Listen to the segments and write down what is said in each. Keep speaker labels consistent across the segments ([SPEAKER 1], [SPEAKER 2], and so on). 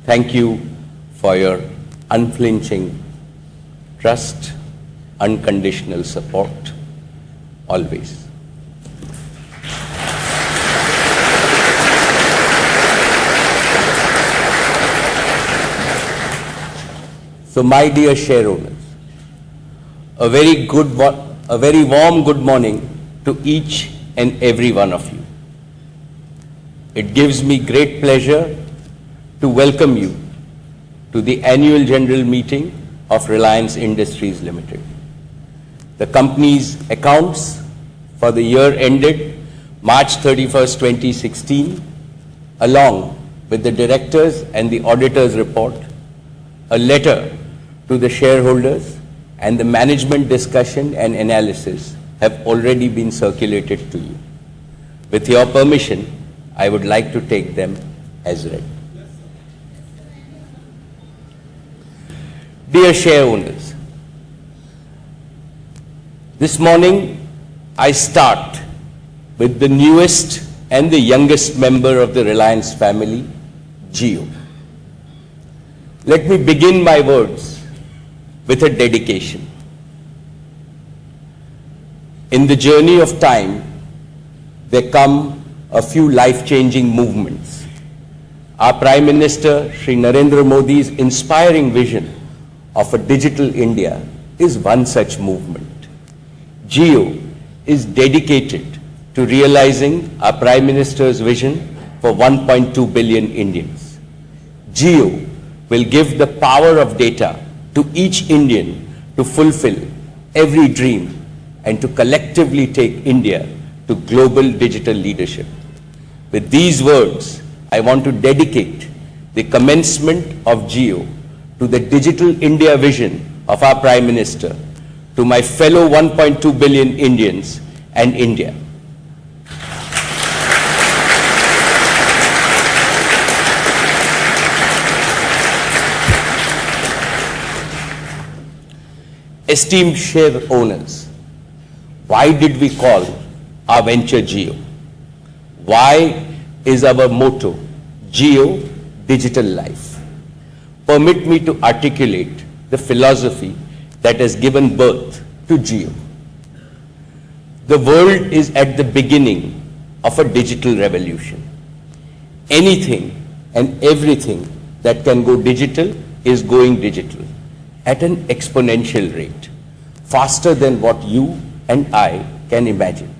[SPEAKER 1] Thank you for your unflinching trust, unconditional support, always. So, my dear shareholders, a very warm good morning to each and every one of you. It gives me great pleasure to welcome you to the annual general meeting of Reliance Industries Limited. The company's accounts for the year ended March 31st, 2016, along with the directors and the auditors' report, a letter to the shareholders, and the management discussion and analysis have already been circulated to you. With your permission, I would like to take them as read. Dear shareholders, this morning I start with the newest and the youngest member of the Reliance family, Jio. Let me begin my words with a dedication. In the journey of time, there come a few life-changing movements. Our Prime Minister, Shri Narendra Modi's inspiring vision of a digital India is one such movement. Jio is dedicated to realizing our Prime Minister's vision for 1.2 billion Indians. Jio will give the power of data to each Indian to fulfill every dream and to collectively take India to global digital leadership. With these words, I want to dedicate the commencement of Jio to the digital India vision of our Prime Minister, to my fellow 1.2 billion Indians and India. Esteemed share owners, why did we call our venture Jio? Why is our motto Jio Digital Life? Permit me to articulate the philosophy that has given birth to Jio. The world is at the beginning of a digital revolution. Anything and everything that can go digital is going digital at an exponential rate, faster than what you and I can imagine.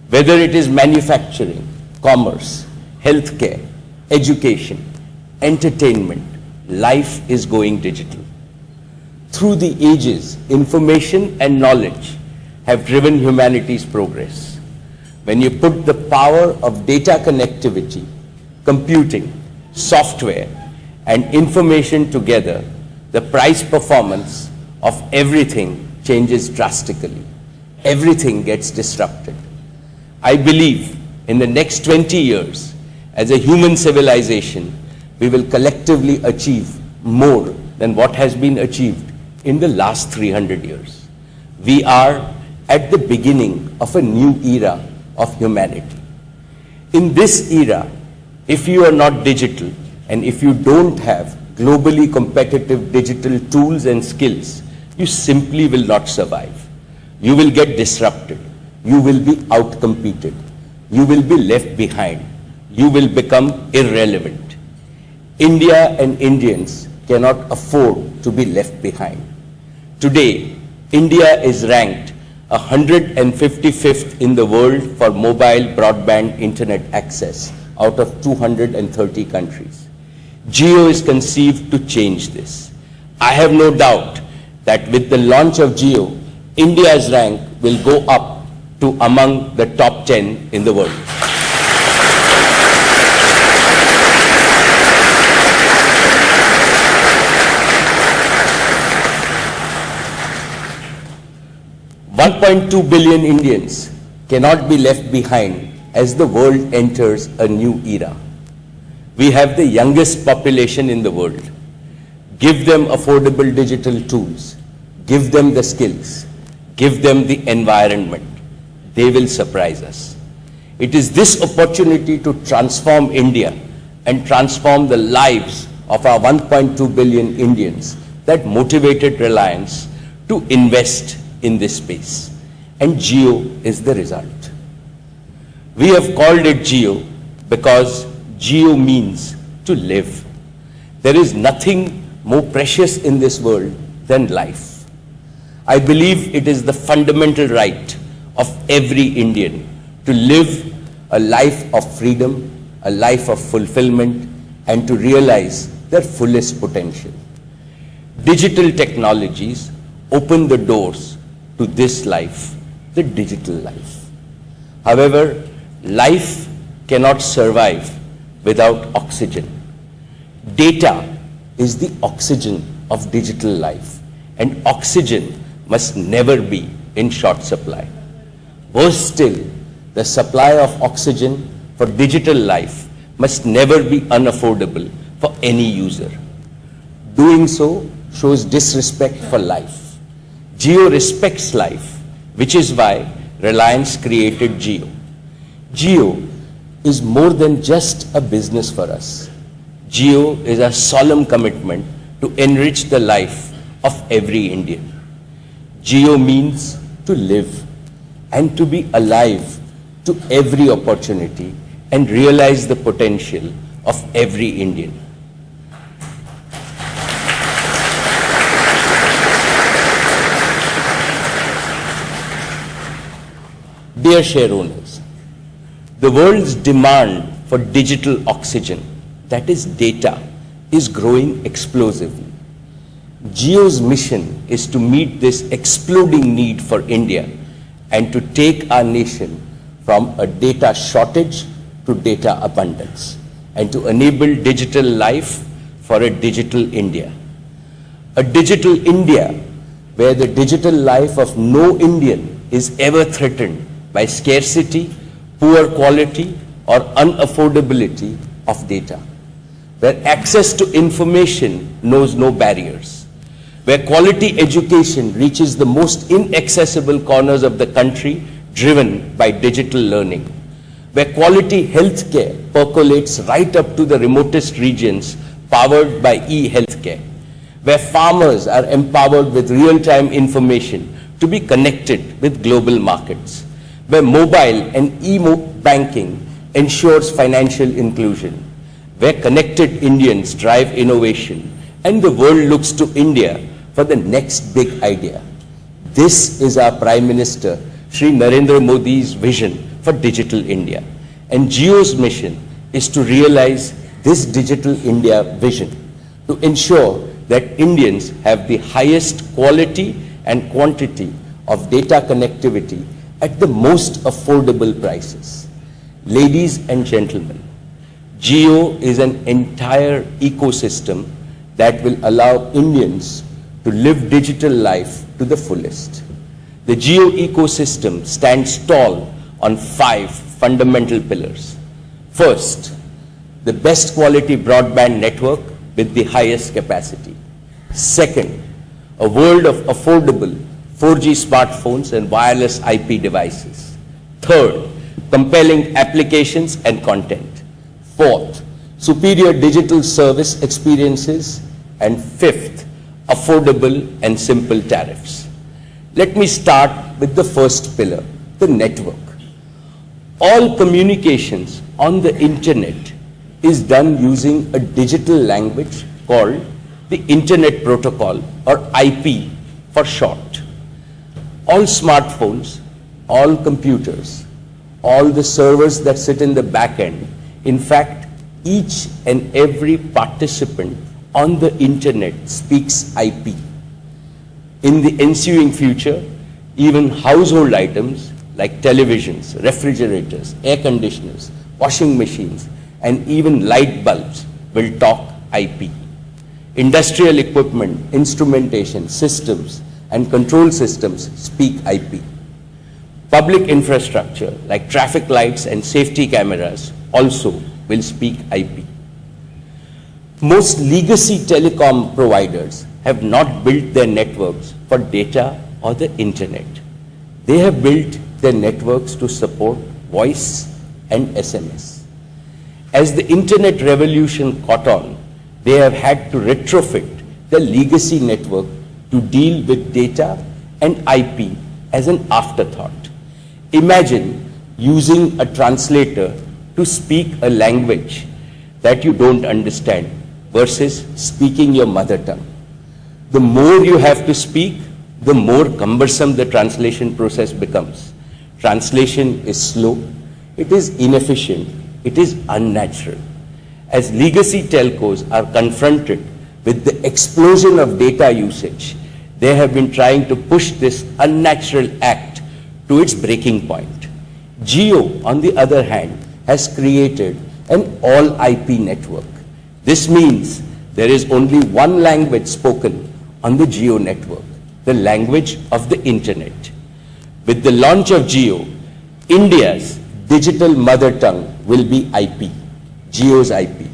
[SPEAKER 1] Whether it is manufacturing, commerce, healthcare, education, entertainment, life is going digital. Through the ages, information and knowledge have driven humanity's progress. When you put the power of data connectivity, computing, software, and information together, the price performance of everything changes drastically. Everything gets disrupted. I believe in the next 20 years, as a human civilization, we will collectively achieve more than what has been achieved in the last 300 years. We are at the beginning of a new era of humanity. In this era, if you are not digital and if you don't have globally competitive digital tools and skills, you simply will not survive. You will get disrupted. You will be outcompeted. You will be left behind. You will become irrelevant. India and Indians cannot afford to be left behind. Today, India is ranked 155th in the world for mobile broadband internet access out of 230 countries. Jio is conceived to change this. I have no doubt that with the launch of Jio, India's rank will go up to among the top 10 in the world. $1.2 billion Indians cannot be left behind as the world enters a new era. We have the youngest population in the world. Give them affordable digital tools. Give them the skills. Give them the environment. They will surprise us. It is this opportunity to transform India and transform the lives of our 1.2 billion Indians that motivated Reliance to invest in this space. And Jio is the result. We have called it Jio because Jio means to live. There is nothing more precious in this world than life. I believe it is the fundamental right of every Indian to live a life of freedom, a life of fulfillment, and to realize their fullest potential. Digital technologies open the doors to this life, the digital life. However, life cannot survive without oxygen. Data is the oxygen of digital life, and oxygen must never be in short supply. Worse still, the supply of oxygen for digital life must never be unaffordable for any user. Doing so shows disrespect for life. Jio respects life, which is why Reliance created Jio. Jio is more than just a business for us. Jio is a solemn commitment to enrich the life of every Indian. Jio means to live and to be alive to every opportunity and realize the potential of every Indian. Dear share owners, the world's demand for digital oxygen, that is data, is growing explosively. Jio's mission is to meet this exploding need for India and to take our nation from a data shortage to data abundance and to enable digital life for a digital India. A digital India where the digital life of no Indian is ever threatened by scarcity, poor quality, or unaffordability of data, where access to information knows no barriers, where quality education reaches the most inaccessible corners of the country driven by digital learning, where quality healthcare percolates right up to the remotest regions powered by e-healthcare, where farmers are empowered with real-time information to be connected with global markets, where mobile and e-banking ensures financial inclusion, where connected Indians drive innovation, and the world looks to India for the next big idea. This is our Prime Minister, Shri Narendra Modi's vision for Digital India. And Jio's mission is to realize this Digital India vision, to ensure that Indians have the highest quality and quantity of data connectivity at the most affordable prices. Ladies and gentlemen, Jio is an entire ecosystem that will allow Indians to live digital life to the fullest. The Jio ecosystem stands tall on 5 fundamental pillars. First, the best quality broadband network with the highest capacity. Second, a world of affordable 4G smartphones and wireless IP devices. Third, compelling applications and content. Fourth, superior digital service experiences. And fifth, affordable and simple tariffs. Let me start with the first pillar, the network. All communications on the internet is done using a digital language called the Internet Protocol, or IP for short. All smartphones, all computers, all the servers that sit in the back end, in fact, each and every participant on the internet speaks IP. In the ensuing future, even household items like televisions, refrigerators, air conditioners, washing machines, and even light bulbs will talk IP. Industrial equipment, instrumentation, systems, and control systems speak IP. Public infrastructure like traffic lights and safety cameras also will speak IP. Most legacy telecom providers have not built their networks for data or the internet. They have built their networks to support voice and SMS. As the internet revolution caught on, they have had to retrofit the legacy network to deal with data and IP as an afterthought. Imagine using a translator to speak a language that you don't understand versus speaking your mother tongue. The more you have to speak, the more cumbersome the translation process becomes. Translation is slow, it is inefficient, it is unnatural. As legacy telcos are confronted with the explosion of data usage, they have been trying to push this unnatural act to its breaking point. Jio, on the other hand, has created an all-IP network. This means there is only one language spoken on the Jio network, the language of the internet. With the launch of Jio, India's digital mother tongue will be IP, Jio's IP.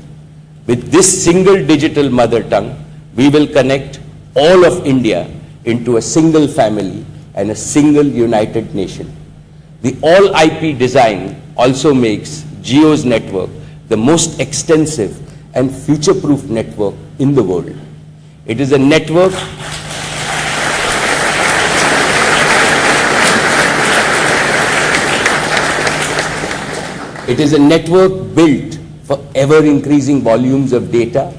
[SPEAKER 1] With this single digital mother tongue, we will connect all of India into a single family and a single united nation. The all IP design also makes Jio's network the most extensive and future-proof network in the world. It is a network built for ever-increasing volumes of data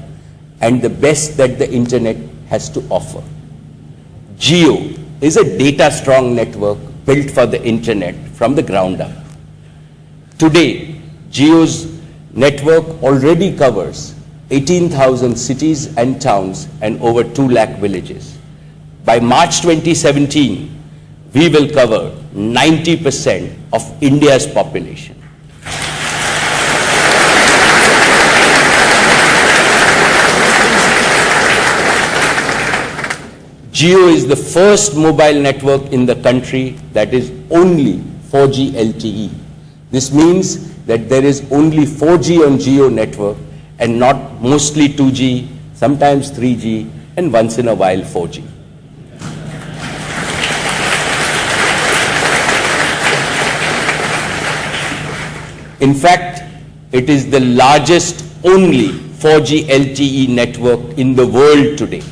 [SPEAKER 1] and the best that the internet has to offer. Jio is a data-strong network built for the internet from the ground up. Today, Jio's network already covers 18,000 cities and towns and over 2 lakh villages. By March 2017, we will cover 90% of India's population. Jio is the first mobile network in the country that is only 4G LTE. This means that there is only 4G on Jio network and not mostly 2G, sometimes 3G, and once in a while 4G. In fact, it is the largest only 4G LTE network in the world today.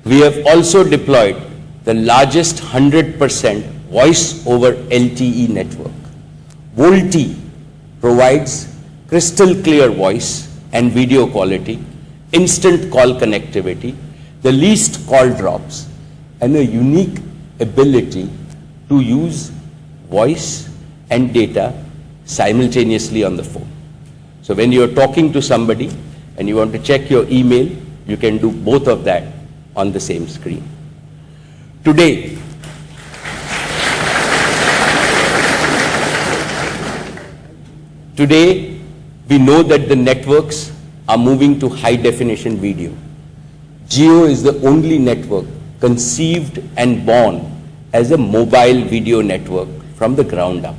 [SPEAKER 1] We have also deployed the largest 100% voice over LTE network. VoLTE provides crystal clear voice and video quality, instant call connectivity, the least call drops, and a unique ability to use voice and data simultaneously on the phone. So when you are talking to somebody and you want to check your email, you can do both of that on the same screen. Today, we know that the networks are moving to high definition video. Jio is the only network conceived and born as a mobile video network from the ground up.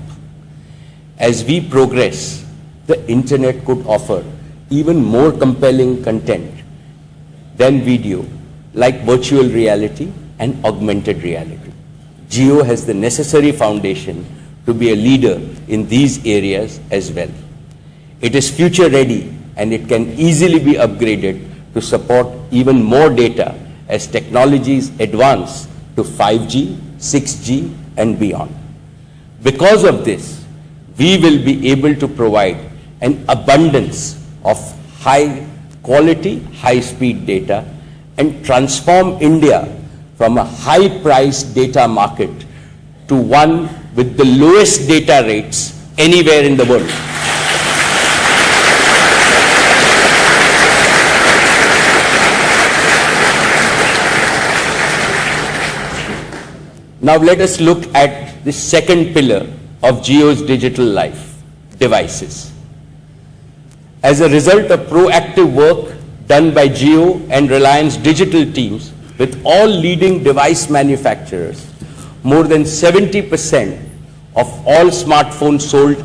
[SPEAKER 1] As we progress, the internet could offer even more compelling content than video, like virtual reality and augmented reality. Jio has the necessary foundation to be a leader in these areas as well. It is future ready and it can easily be upgraded to support even more data as technologies advance to 5G, 6G and beyond. Because of this, we will be able to provide an abundance of high quality, high speed data and transform India from a high-priced data market to one with the lowest data rates anywhere in the world. Now let us look at the second pillar of Jio's digital life, devices. As a result of proactive work done by Jio and Reliance digital teams with all leading device manufacturers, more than 70% of all smartphones sold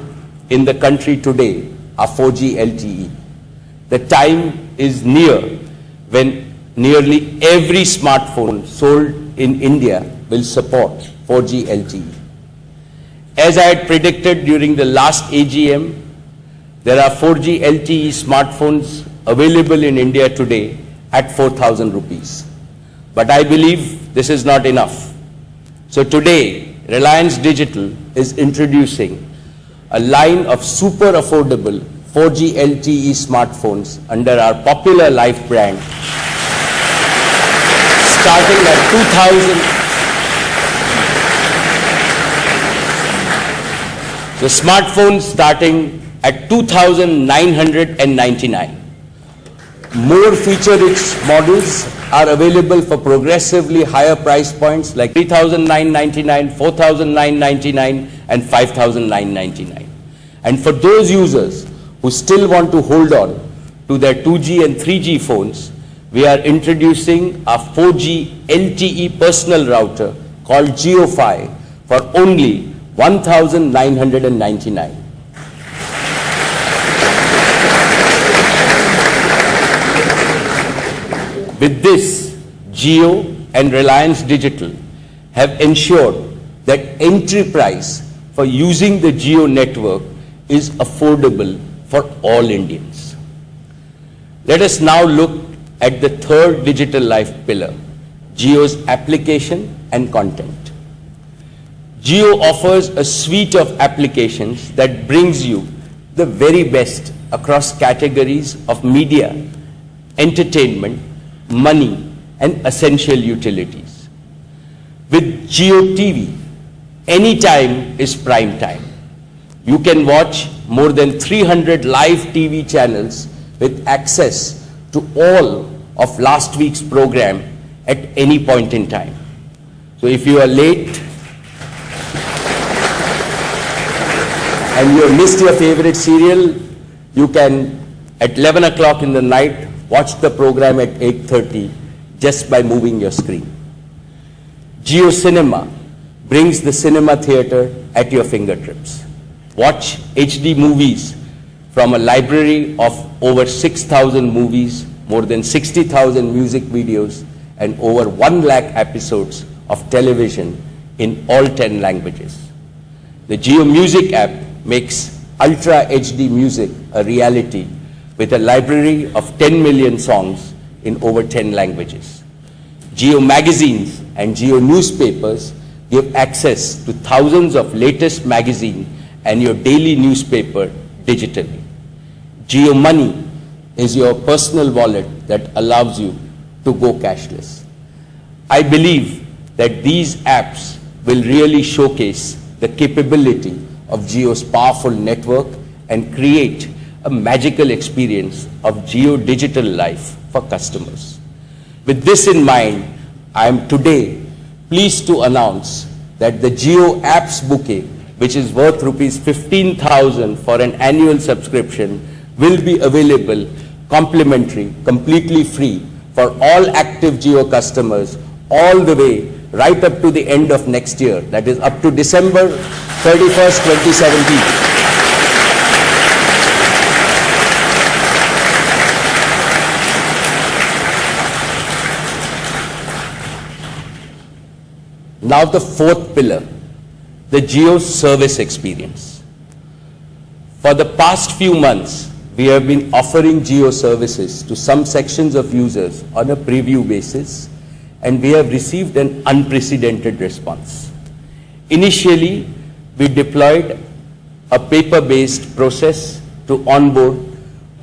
[SPEAKER 1] in the country today are 4G LTE. The time is near when nearly every smartphone sold in India will support 4G LTE. As I had predicted during the last AGM, there are 4G LTE smartphones available in India today at 4,000 rupees. But I believe this is not enough. So today, Reliance Digital is introducing a line of super affordable 4G LTE smartphones under our popular Life brand, starting at 2,000. The smartphones starting at 2,999. More feature-rich models are available for progressively higher price points like 3,999, 4,999 and 5,999. And for those users who still want to hold on to their 2G and 3G phones, we are introducing a 4G LTE personal router called JioFi for only 1,999. With this, Jio and Reliance Digital have ensured that entry price for using the Jio network is affordable for all Indians. Let us now look at the third digital life pillar, Jio's application and content. Jio offers a suite of applications that brings you the very best across categories of media, entertainment, money, and essential utilities. With Jio TV, any time is prime time. You can watch more than 300 live TV channels with access to all of last week's program at any point in time. So if you are late and you have missed your favorite serial, you can at 11 o'clock in the night watch the program at 8:30 just by moving your screen. Jio Cinema brings the cinema theater at your fingertips. Watch HD movies from a library of over 6,000 movies, more than 60,000 music videos, and over 1 lakh episodes of television in all 10 languages. The Jio Music app makes Ultra HD music a reality with a library of 10 million songs in over 10 languages. Jio magazines and Jio newspapers give access to thousands of latest magazines and your daily newspaper digitally. Jio Money is your personal wallet that allows you to go cashless. I believe that these apps will really showcase the capability of Jio's powerful network and create a magical experience of Jio digital life for customers. With this in mind, I am today pleased to announce that the Jio apps bouquet, which is worth rupees 15,000 for an annual subscription, will be available complimentary, completely free for all active Jio customers all the way right up to the end of next year, that is up to December 31st, 2017. Now the fourth pillar, the Jio service experience. For the past few months, we have been offering Jio services to some sections of users on a preview basis, and we have received an unprecedented response. Initially, we deployed a paper-based process to onboard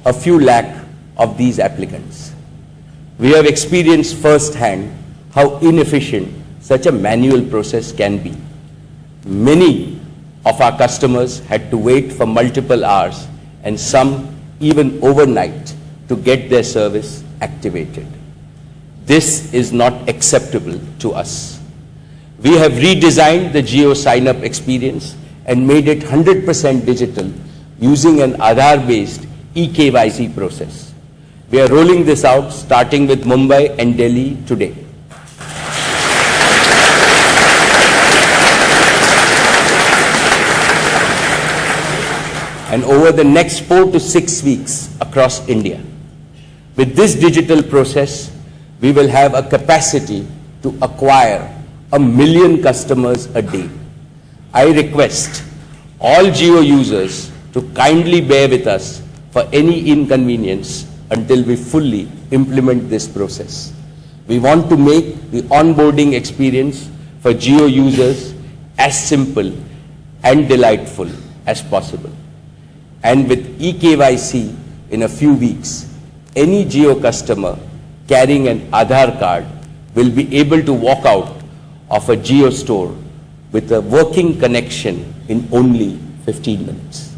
[SPEAKER 1] a few lakh of these applicants. We have experienced firsthand how inefficient such a manual process can be. Many of our customers had to wait for multiple hours and some even overnight to get their service activated. This is not acceptable to us. We have redesigned the Jio sign-up experience and made it 100% digital using an Aadhaar-based eKYC process. We are rolling this out starting with Mumbai and Delhi today. And over the next 4 to 6 weeks across India. With this digital process, we will have a capacity to acquire 1 million customers a day. I request all Jio users to kindly bear with us for any inconvenience until we fully implement this process. We want to make the onboarding experience for Jio users as simple and delightful as possible. And with eKYC in a few weeks, any Jio customer carrying an Aadhaar card will be able to walk out of a Jio store with a working connection in only 15 minutes.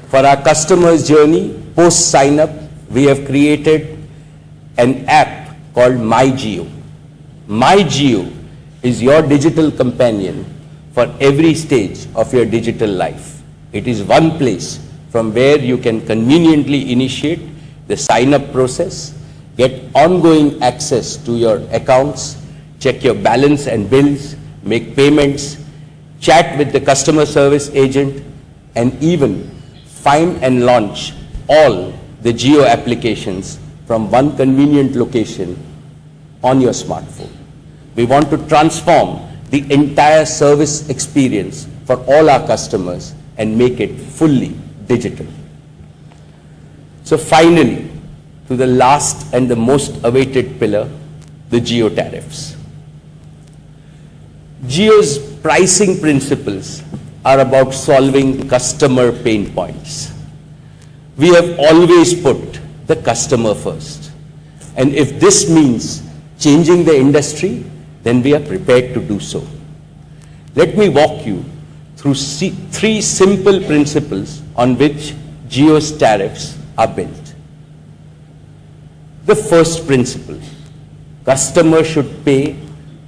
[SPEAKER 1] For our customers' journey post sign up, we have created an app called My Jio. My Jio is your digital companion for every stage of your digital life. It is one place from where you can conveniently initiate the sign-up process, get ongoing access to your accounts, check your balance and bills, make payments, chat with the customer service agent, and even find and launch all the Jio applications from one convenient location on your smartphone. We want to transform the entire service experience for all our customers and make it fully digital. So finally, to the last and the most awaited pillar, the Jio tariffs. Jio's pricing principles are about solving customer pain points. We have always put the customer first. And if this means changing the industry, then we are prepared to do so. Let me walk you through three simple principles on which Jio's tariffs are built. The first principle, customer should pay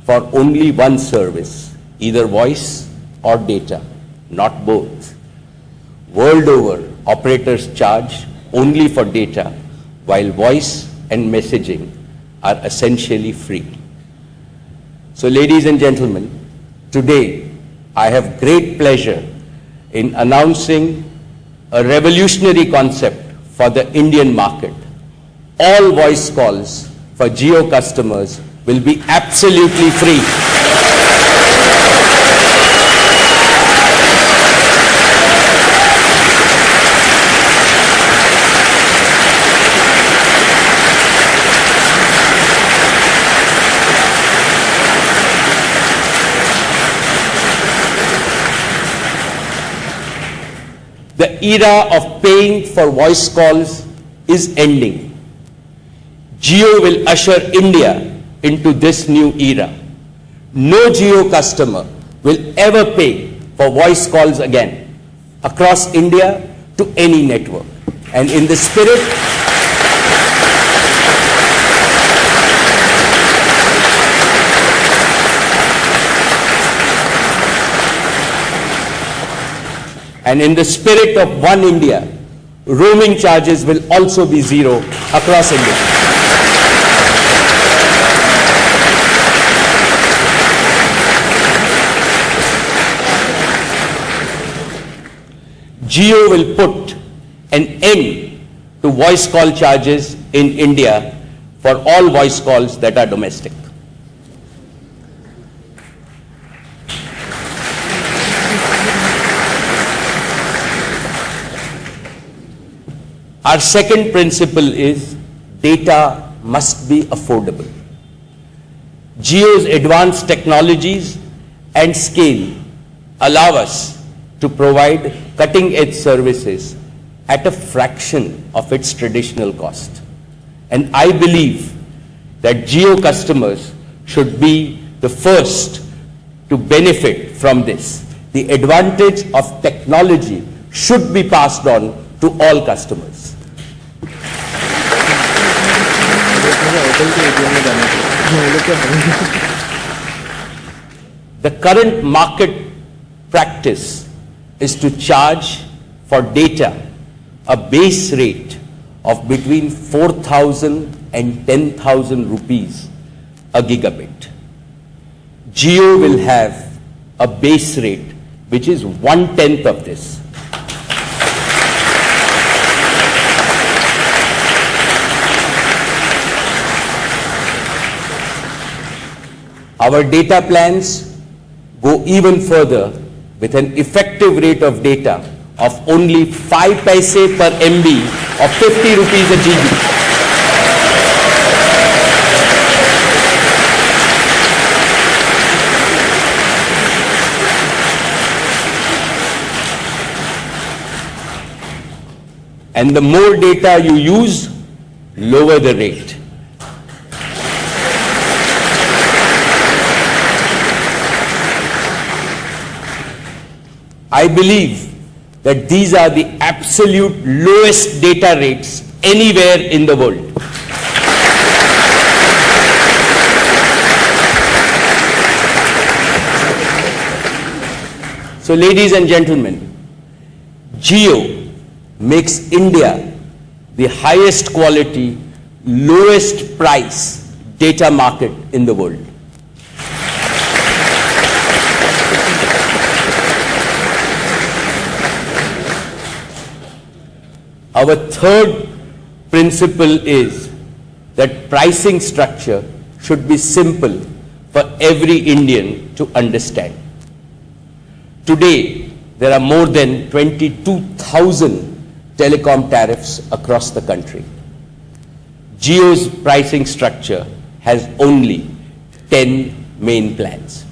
[SPEAKER 1] for only one service, either voice or data, not both. World over, operators charge only for data, while voice and messaging are essentially free. So ladies and gentlemen, today I have great pleasure in announcing a revolutionary concept for the Indian market. All voice calls for Jio customers will be absolutely free. The era of paying for voice calls is ending. Jio will usher India into this new era. No Jio customer will ever pay for voice calls again across India to any network. And in the spirit of One India, roaming charges will also be zero across India. Jio will put an end to voice call charges in India for all voice calls that are domestic. Our second principle is data must be affordable. Jio's advanced technologies and scale allow us to provide cutting-edge services at a fraction of its traditional cost. And I believe that Jio customers should be the first to benefit from this. The advantage of technology should be passed on to all customers. The current market practice is to charge for data a base rate of between 4,000 and 10,000 rupees a gigabit. Jio will have a base rate which is 1/10 of this. Our data plans go even further with an effective rate of data of only 5 paise per MB of 50 rupees a GB. And the more data you use, lower the rate. I believe that these are the absolute lowest data rates anywhere in the world. So, ladies and gentlemen, Jio makes India the highest quality, lowest price data market in the world. Our third principle is that pricing structure should be simple for every Indian to understand. Today, there are more than 22,000 telecom tariffs across the country. Jio's pricing structure has only 10 main plans.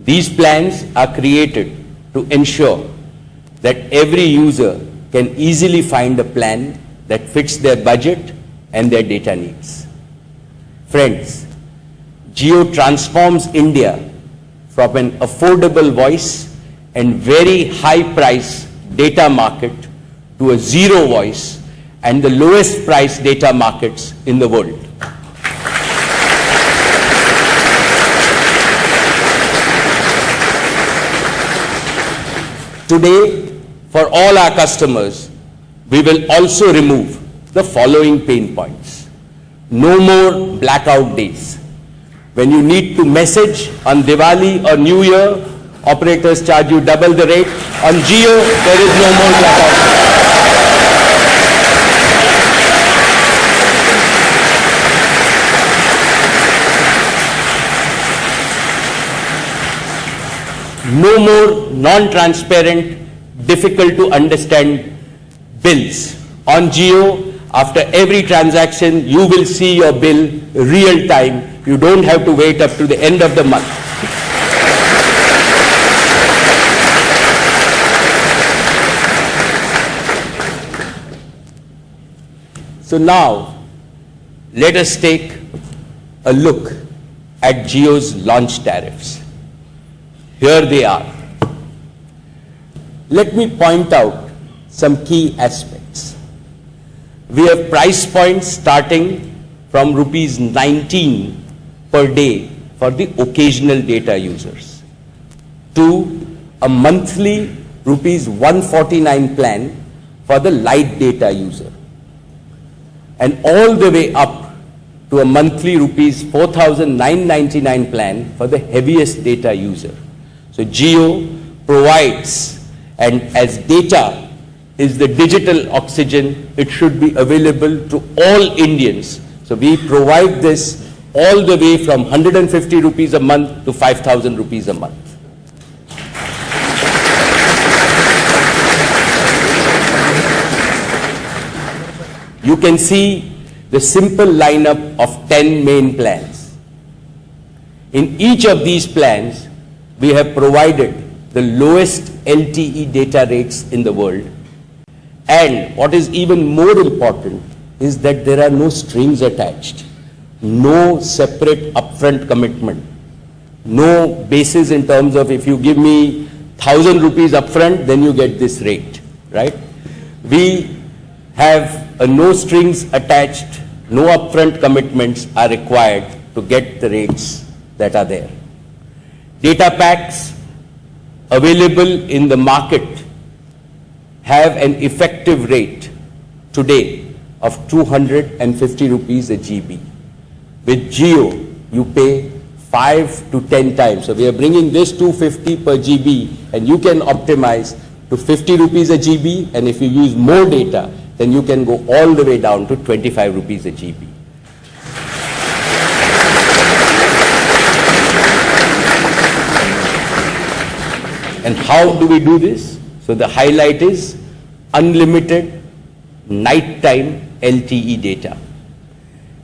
[SPEAKER 1] These plans are created to ensure that every user can easily find a plan that fits their budget and their data needs. Friends, Jio transforms India from an affordable voice and very high price data market to a zero voice and the lowest price data markets in the world. Today, for all our customers, we will also remove the following pain points. No more blackout days. When you need to message on Diwali or New Year, operators charge you double the rate. On Jio, there is no more blackout days. No more non-transparent, difficult to understand bills. On Jio, after every transaction, you will see your bill real time. You don't have to wait up to the end of the month. So now, let us take a look at Jio's launch tariffs. Here they are. Let me point out some key aspects. We have price points starting from rupees 19 per day for the occasional data users to a monthly rupees 149 plan for the light data user, and all the way up to a monthly rupees 4,999 plan for the heaviest data user. So Jio provides, and as data is the digital oxygen, it should be available to all Indians. So we provide this all the way from 150 rupees a month to 5,000 rupees a month. You can see the simple lineup of 10 main plans. In each of these plans, we have provided the lowest LTE data rates in the world. And what is even more important is that there are no strings attached, no separate upfront commitment, no basis in terms of if you give me 1,000 rupees upfront, then you get this rate, right? We have a no strings attached, no upfront commitments are required to get the rates that are there. Data packs available in the market have an effective rate today of 250 rupees a GB. With Jio, you pay 5 to 10 times. So we are bringing this 250 per GB, and you can optimize to 50 rupees a GB, and if you use more data, then you can go all the way down to 25 rupees a GB. And how do we do this? So the highlight is unlimited nighttime LTE data.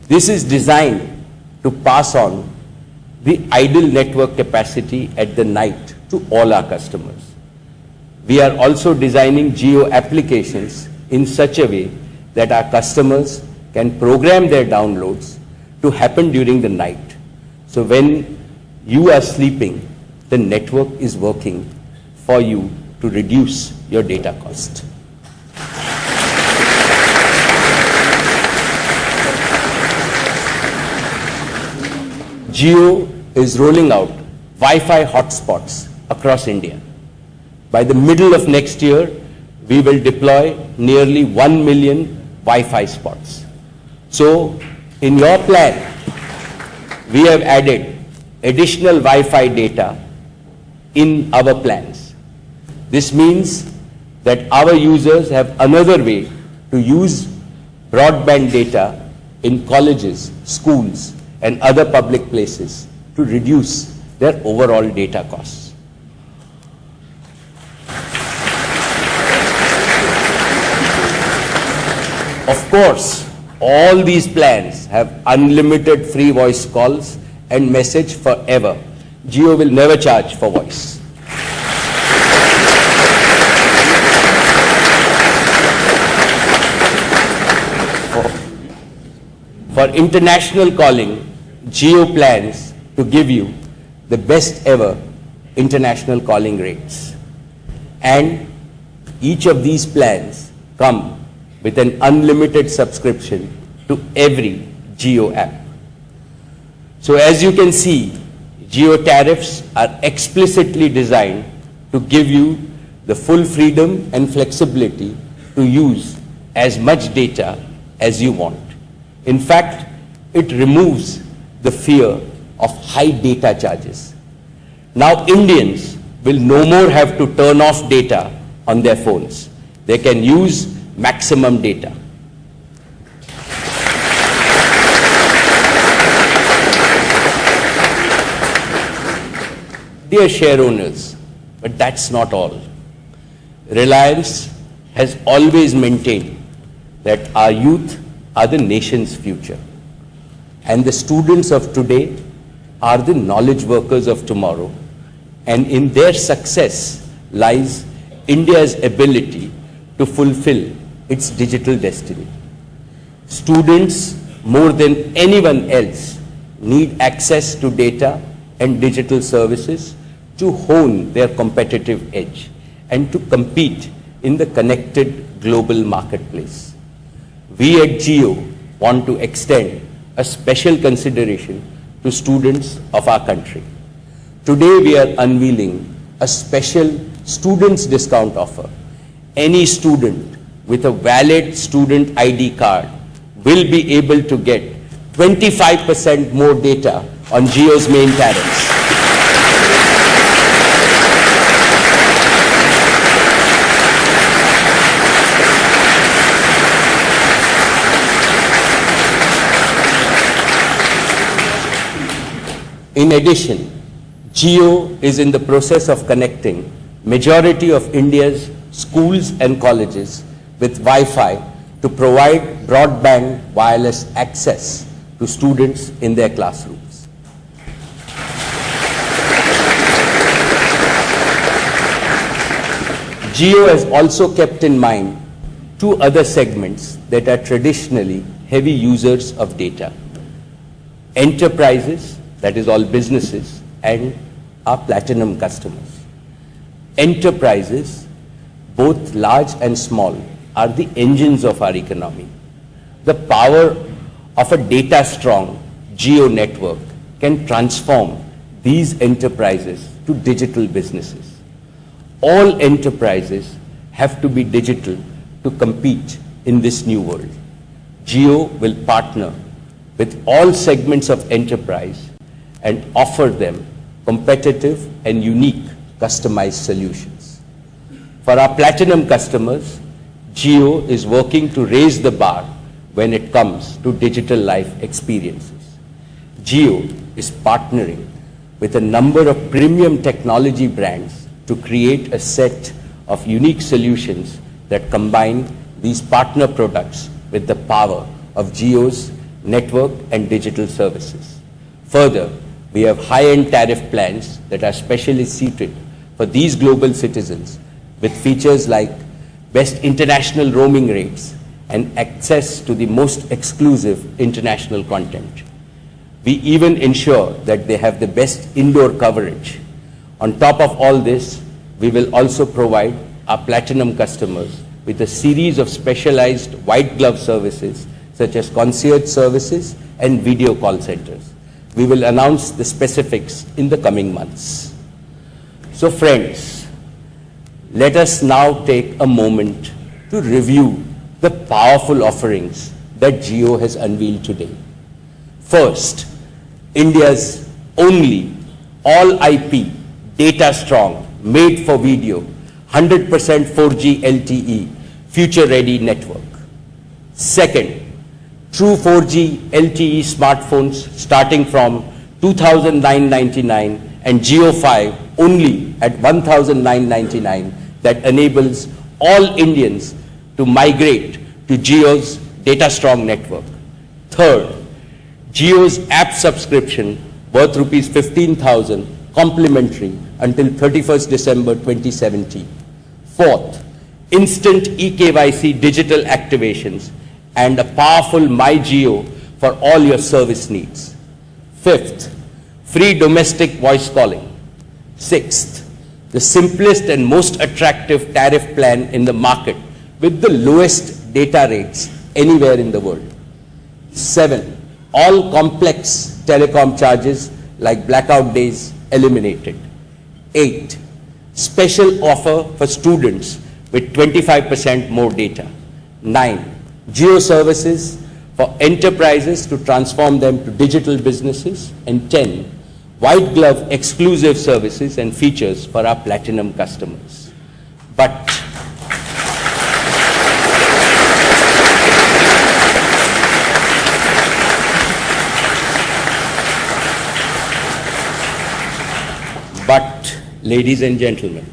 [SPEAKER 1] This is designed to pass on the idle network capacity at the night to all our customers. We are also designing Jio applications in such a way that our customers can program their downloads to happen during the night. So when you are sleeping, the network is working for you to reduce your data cost. Jio is rolling out Wi-Fi hotspots across India. By the middle of next year, we will deploy nearly 1 million Wi-Fi spots. So, in your plan, we have added additional Wi-Fi data in our plans. This means that our users have another way to use broadband data in colleges, schools, and other public places to reduce their overall data costs. Of course, all these plans have unlimited free voice calls and message forever. Jio will never charge for voice. For international calling, Jio plans to give you the best ever international calling rates. And each of these plans come with an unlimited subscription to every Jio app. So as you can see, Jio tariffs are explicitly designed to give you the full freedom and flexibility to use as much data as you want. In fact, it removes the fear of high data charges. Now Indians will no more have to turn off data on their phones. They can use maximum data. Dear share owners, but that's not all. Reliance has always maintained that our youth are the nation's future. And the students of today are the knowledge workers of tomorrow. And in their success lies India's ability to fulfill its digital destiny. Students, more than anyone else, need access to data and digital services to hone their competitive edge and to compete in the connected global marketplace. We at Jio want to extend a special consideration to students of our country. Today we are unveiling a special students discount offer. Any student with a valid student ID card will be able to get 25% more data on Jio's main tariffs. In addition, Jio is in the process of connecting majority of India's schools and colleges with Wi-Fi to provide broadband wireless access to students in their classrooms. Jio has also kept in mind two other segments that are traditionally heavy users of data: enterprises, that is all businesses, and our platinum customers. Enterprises, both large and small, are the engines of our economy. The power of a data-strong Jio network can transform these enterprises to digital businesses. All enterprises have to be digital to compete in this new world. Jio will partner with all segments of enterprise and offer them competitive and unique customized solutions. For our platinum customers, Jio is working to raise the bar when it comes to digital life experiences. Jio is partnering with a number of premium technology brands to create a set of unique solutions that combine these partner products with the power of Jio's network and digital services. Further, we have high-end tariff plans that are specially suited for these global citizens with features like best international roaming rates and access to the most exclusive international content. We even ensure that they have the best indoor coverage. On top of all this, we will also provide our platinum customers with a series of specialized white glove services such as concierge services and video call centers. We will announce the specifics in the coming months. So friends, let us now take a moment to review the powerful offerings that Jio has unveiled today. First, India's only all-IP, data-strong, made-for-video, 100% 4G LTE, future-ready network. Second, true 4G LTE smartphones starting from 2,999 and Jio 5 only at 1,999 that enables all Indians to migrate to Jio's data-strong network. Third, Jio's app subscription worth rupees 15,000 complimentary until 31st December 2017. Fourth, instant eKYC digital activations and a powerful My Jio for all your service needs. Fifth, free domestic voice calling. Sixth, the simplest and most attractive tariff plan in the market with the lowest data rates anywhere in the world. Seven, all complex telecom charges like blackout days eliminated. 8. Special offer for students with 25% more data. 9. Jio services for enterprises to transform them to digital businesses. And 10. White glove exclusive services and features for our platinum customers. But ladies and gentlemen,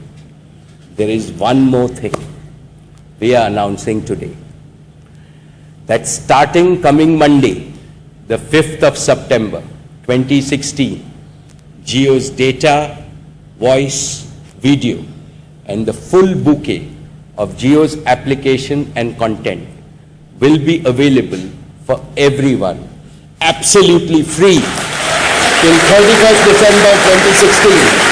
[SPEAKER 1] there is one more thing we are announcing today. That starting coming Monday, the 5th of September 2016, Jio's data, voice, video, and the full bouquet of Jio's application and content will be available for everyone, absolutely free, till 31st December 2016.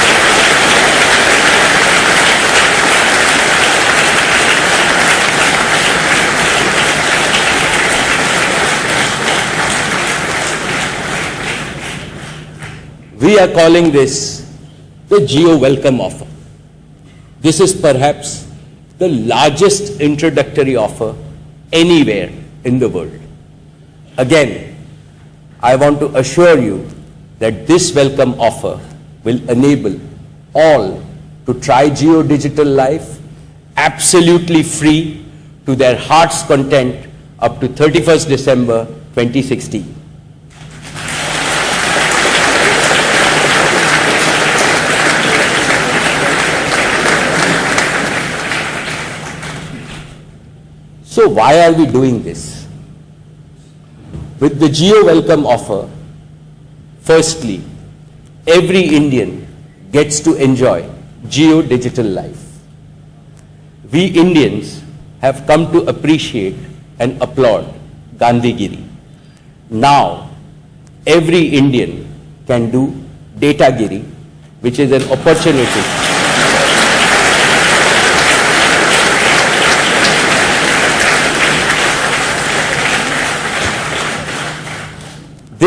[SPEAKER 1] We are calling this the Jio Welcome Offer. This is perhaps the largest introductory offer anywhere in the world. Again, I want to assure you that this welcome offer will enable all to try Jio Digital Life absolutely free to their heart's content up to 31st December 2016. So why are we doing this? With the Jio Welcome Offer, firstly, every Indian gets to enjoy Jio Digital Life. We Indians have come to appreciate and applaud Gandhigiri. Now, every Indian can do Datagiri, which is an opportunity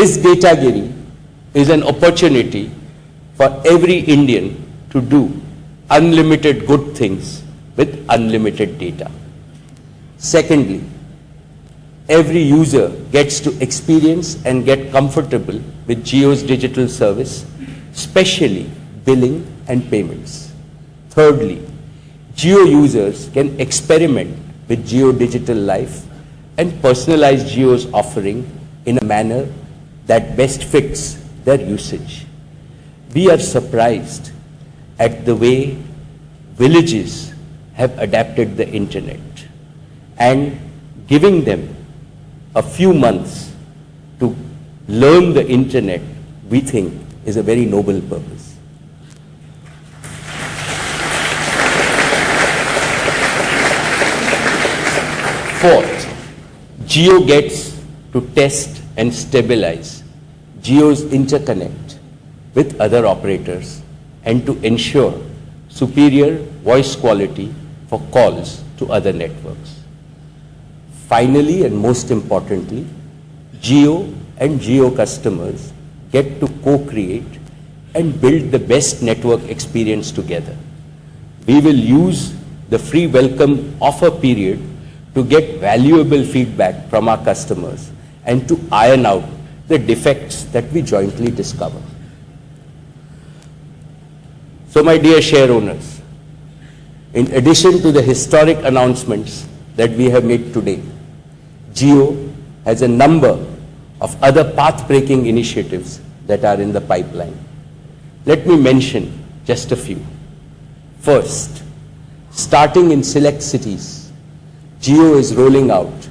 [SPEAKER 1] This Datagiri is an opportunity for every Indian to do unlimited good things with unlimited data. Secondly, every user gets to experience and get comfortable with Jio's digital service, especially billing and payments. Thirdly, Jio users can experiment with Jio Digital Life and personalize Jio's offering in a manner that best fits their usage. We are surprised at the way villages have adapted the internet, and giving them a few months to learn the internet, we think, is a very noble purpose. Fourth, Jio gets to test and stabilize Jio's interconnect with other operators and to ensure superior voice quality for calls to other networks. Finally, and most importantly, Jio and Jio customers get to co-create and build the best network experience together. We will use the free welcome offer period to get valuable feedback from our customers and to iron out the defects that we jointly discover. So, my dear share owners, in addition to the historic announcements that we have made today, Jio has a number of other path-breaking initiatives that are in the pipeline. Let me mention just a few. First, starting in select cities, Jio is rolling out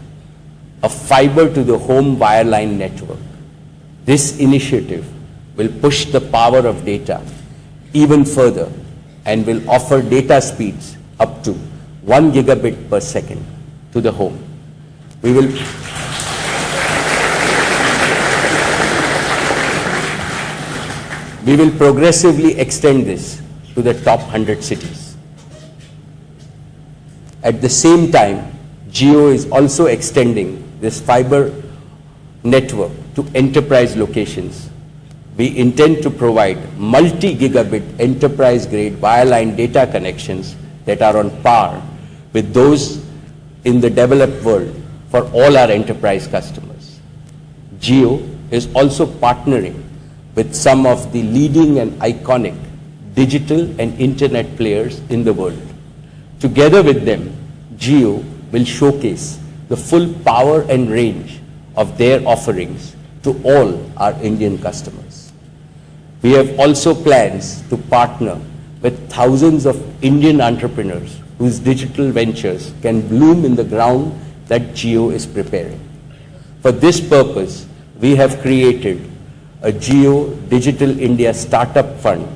[SPEAKER 1] a fiber-to-the-home wireline network. This initiative will push the power of data even further and will offer data speeds up to 1 gigabit per second to the home. We will progressively extend this to the top 100 cities. At the same time, Jio is also extending this fiber network to enterprise locations. We intend to provide multi-gigabit enterprise-grade wireline data connections that are on par with those in the developed world for all our enterprise customers. Jio is also partnering with some of the leading and iconic digital and internet players in the world. Together with them, Jio will showcase the full power and range of their offerings to all our Indian customers. We have also plans to partner with thousands of Indian entrepreneurs whose digital ventures can bloom in the ground that Jio is preparing. For this purpose, we have created a Jio Digital India Startup Fund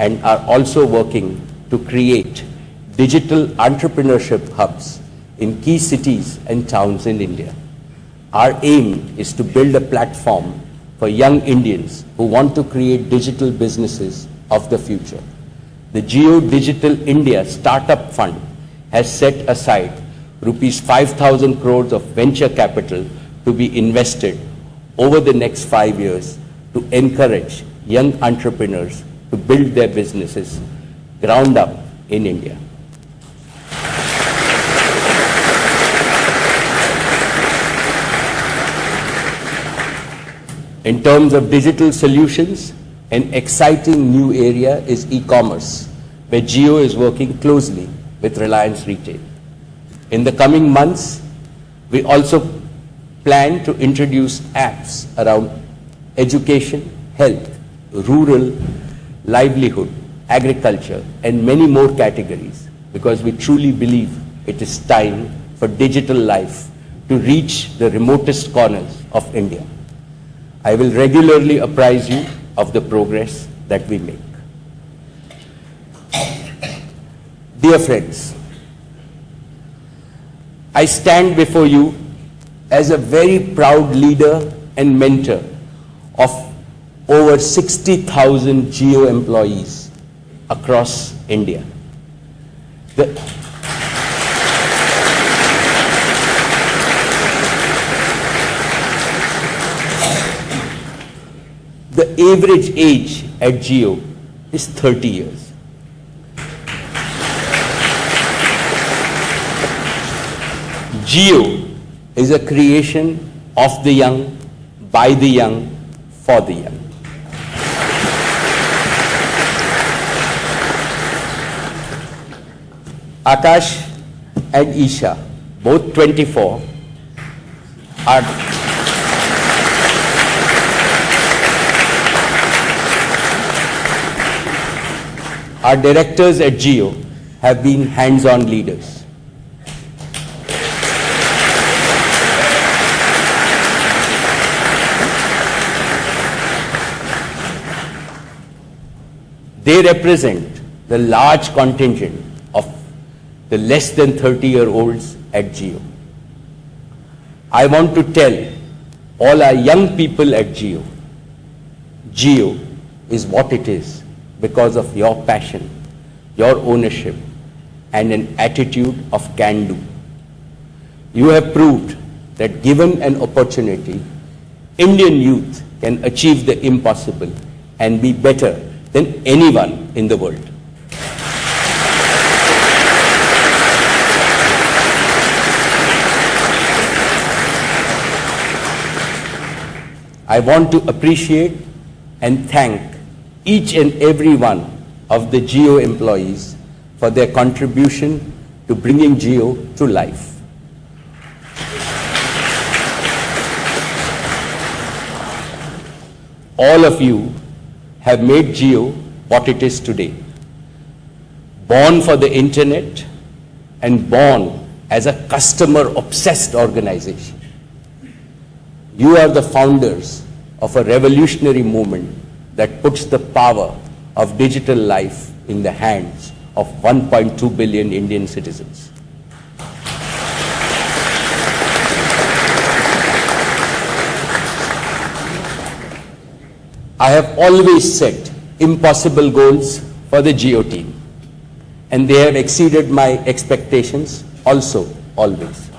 [SPEAKER 1] and are also working to create digital entrepreneurship hubs in key cities and towns in India. Our aim is to build a platform for young Indians who want to create digital businesses of the future. The Jio Digital India Startup Fund has set aside rupees 5,000 crores of venture capital to be invested over the next 5 years to encourage young entrepreneurs to build their businesses ground up in India. In terms of digital solutions, an exciting new area is e-commerce, where Jio is working closely with Reliance Retail. In the coming months, we also plan to introduce apps around education, health, rural, livelihood, agriculture, and many more categories, because we truly believe it is time for digital life to reach the remotest corners of India. I will regularly apprise you of the progress that we make. Dear friends, I stand before you as a very proud leader and mentor of over 60,000 Jio employees across India. The average age at Jio is 30 years. Jio is a creation of the young, by the young, for the young. Akash and Isha, both 24, are directors at Jio have been hands-on leaders. They represent the large contingent of the less than 30-year-olds at Jio. I want to tell all our young people at Jio, Jio is what it is because of your passion, your ownership, and an attitude of can-do. You have proved that given an opportunity, Indian youth can achieve the impossible and be better than anyone in the world. I want to appreciate and thank each and every one of the Jio employees for their contribution to bringing Jio to life. All of you have made Jio what it is today. Born for the internet and born as a customer-obsessed organization. You are the founders of a revolutionary movement that puts the power of digital life in the hands of 1.2 billion Indian citizens. I have always set impossible goals for the Jio team, and they have exceeded my expectations also, always.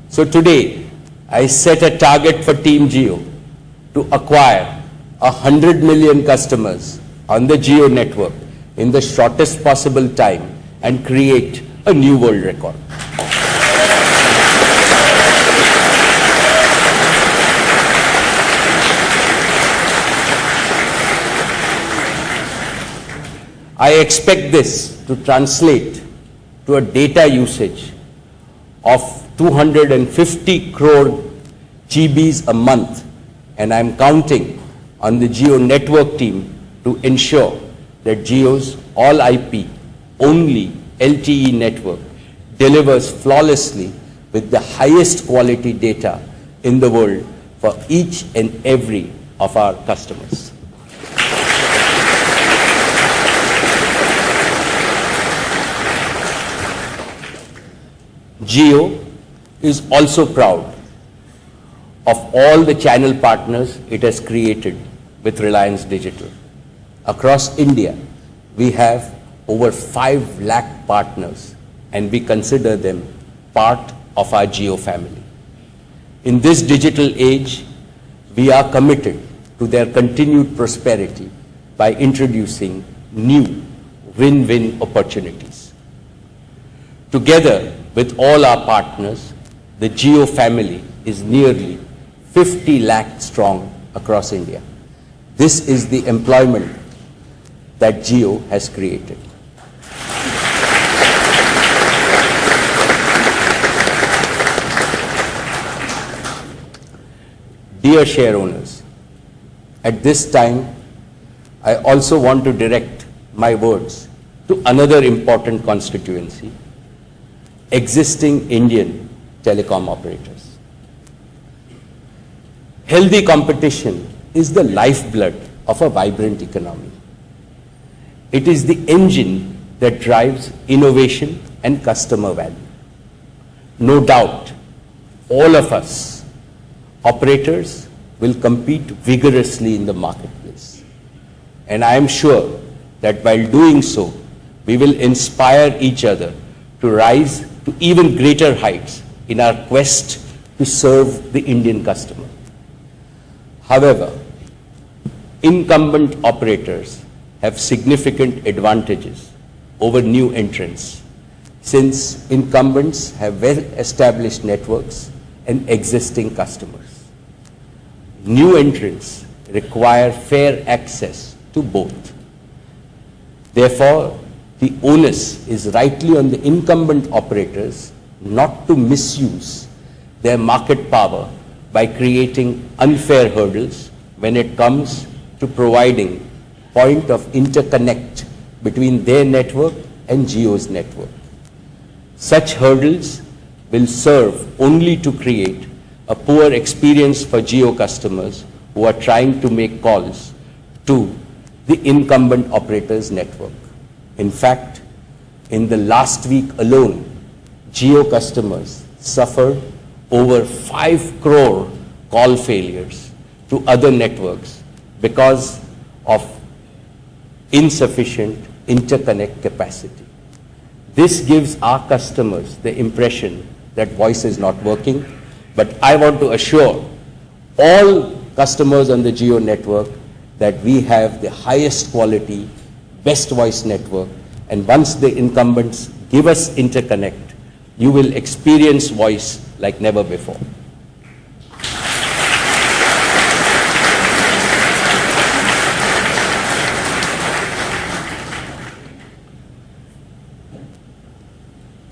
[SPEAKER 1] So today, I set a target for Team Jio to acquire 100 million customers on the Jio network in the shortest possible time and create a new world record. I expect this to translate to a data usage of 250 crore GBs a month, and I'm counting on the Jio network team to ensure that Jio's all IP, only LTE network delivers flawlessly with the highest quality data in the world for each and every of our customers. Jio is also proud of all the channel partners it has created with Reliance Digital. Across India, we have over 5 lakh partners, and we consider them part of our Jio family. In this digital age, we are committed to their continued prosperity by introducing new win-win opportunities. Together with all our partners, the Jio family is nearly 50 lakh strong across India. This is the employment that Jio has created. Dear share owners, at this time, I also want to direct my words to another important constituency, existing Indian telecom operators. Healthy competition is the lifeblood of a vibrant economy. It is the engine that drives innovation and customer value. No doubt, all of us operators will compete vigorously in the marketplace. And I am sure that while doing so, we will inspire each other to rise to even greater heights in our quest to serve the Indian customer. However, incumbent operators have significant advantages over new entrants, since incumbents have well-established networks and existing customers. New entrants require fair access to both. Therefore, the onus is rightly on the incumbent operators not to misuse their market power by creating unfair hurdles when it comes to providing point of interconnect between their network and Jio's network. Such hurdles will serve only to create a poor experience for Jio customers who are trying to make calls to the incumbent operator's network. In fact, in the last week alone, Jio customers suffered over 5 crore call failures to other networks because of insufficient interconnect capacity. This gives our customers the impression that voice is not working, but I want to assure all customers on the Jio network that we have the highest quality, best voice network, and once the incumbents give us interconnect, you will experience voice like never before.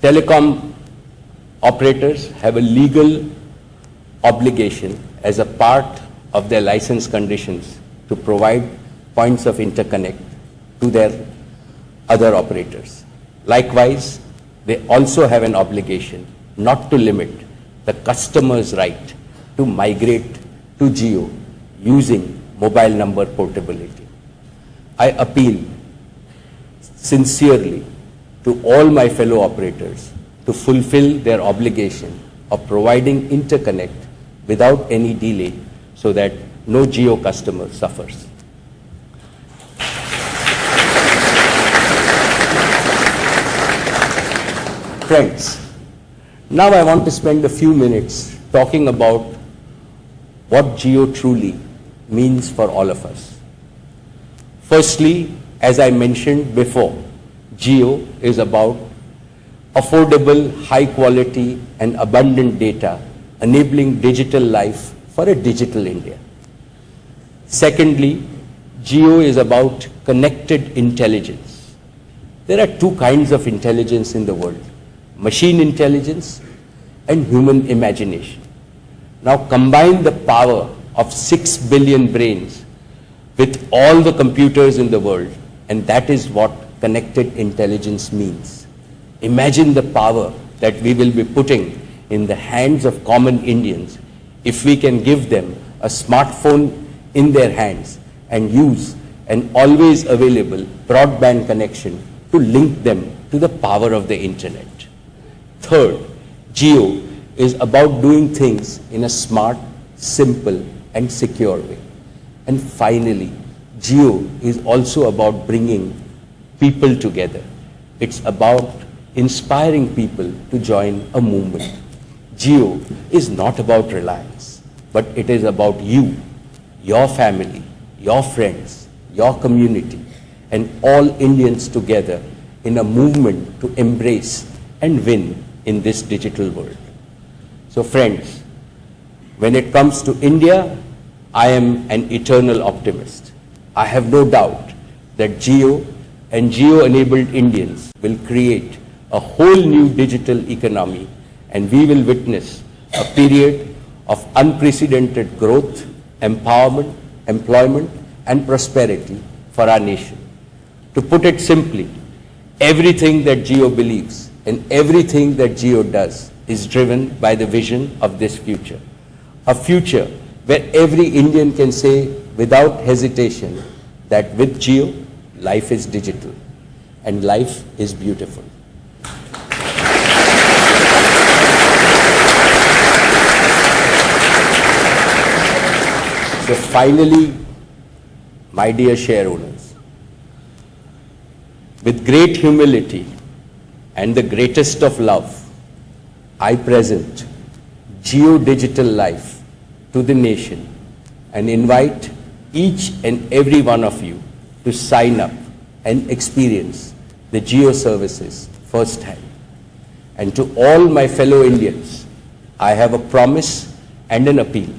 [SPEAKER 1] Telecom operators have a legal obligation as a part of their license conditions to provide points of interconnect to their other operators. Likewise, they also have an obligation not to limit the customer's right to migrate to Jio using mobile number portability. I appeal sincerely to all my fellow operators to fulfill their obligation of providing interconnect without any delay so that no Jio customer suffers. Friends, now I want to spend a few minutes talking about what Jio truly means for all of us. Firstly, as I mentioned before, Jio is about affordable, high quality and abundant data enabling digital life for a digital India. Secondly, Jio is about connected intelligence. There are two kinds of intelligence in the world: machine intelligence and human imagination. Now combine the power of 6 billion brains with all the computers in the world, and that is what connected intelligence means. Imagine the power that we will be putting in the hands of common Indians if we can give them a smartphone in their hands and use an always available broadband connection to link them to the power of the internet. Third, Jio is about doing things in a smart, simple and secure way. And finally, Jio is also about bringing people together. It's about inspiring people to join a movement. Jio is not about Reliance, but it is about you, your family, your friends, your community, and all Indians together in a movement to embrace and win in this digital world. So friends, when it comes to India, I am an eternal optimist. I have no doubt that Jio and Jio-enabled Indians will create a whole new digital economy, and we will witness a period of unprecedented growth, empowerment, employment, and prosperity for our nation. To put it simply, everything that Jio believes and everything that Jio does is driven by the vision of this future. A future where every Indian can say without hesitation that with Jio, life is digital and life is beautiful. So finally, my dear share owners, with great humility and the greatest of love, I present Jio Digital Life to the nation and invite each and every one of you to sign up and experience the Jio services firsthand. And to all my fellow Indians, I have a promise and an appeal.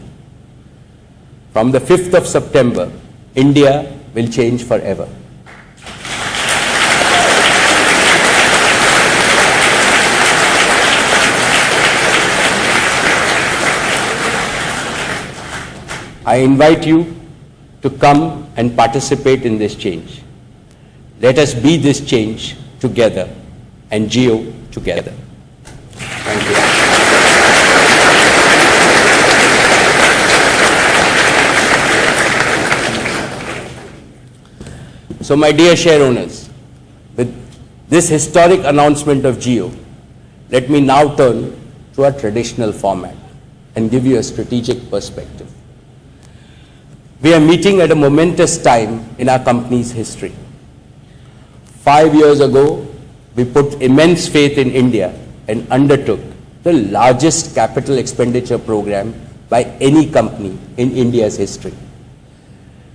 [SPEAKER 1] From the 5th of September, India will change forever. I invite you to come and participate in this change. Let us be this change together and Jio together. Thank you. So my dear share owners, with this historic announcement of Jio, let me now turn to our traditional format and give you a strategic perspective. We are meeting at a momentous time in our company's history. 5 years ago, we put immense faith in India and undertook the largest capital expenditure program by any company in India's history.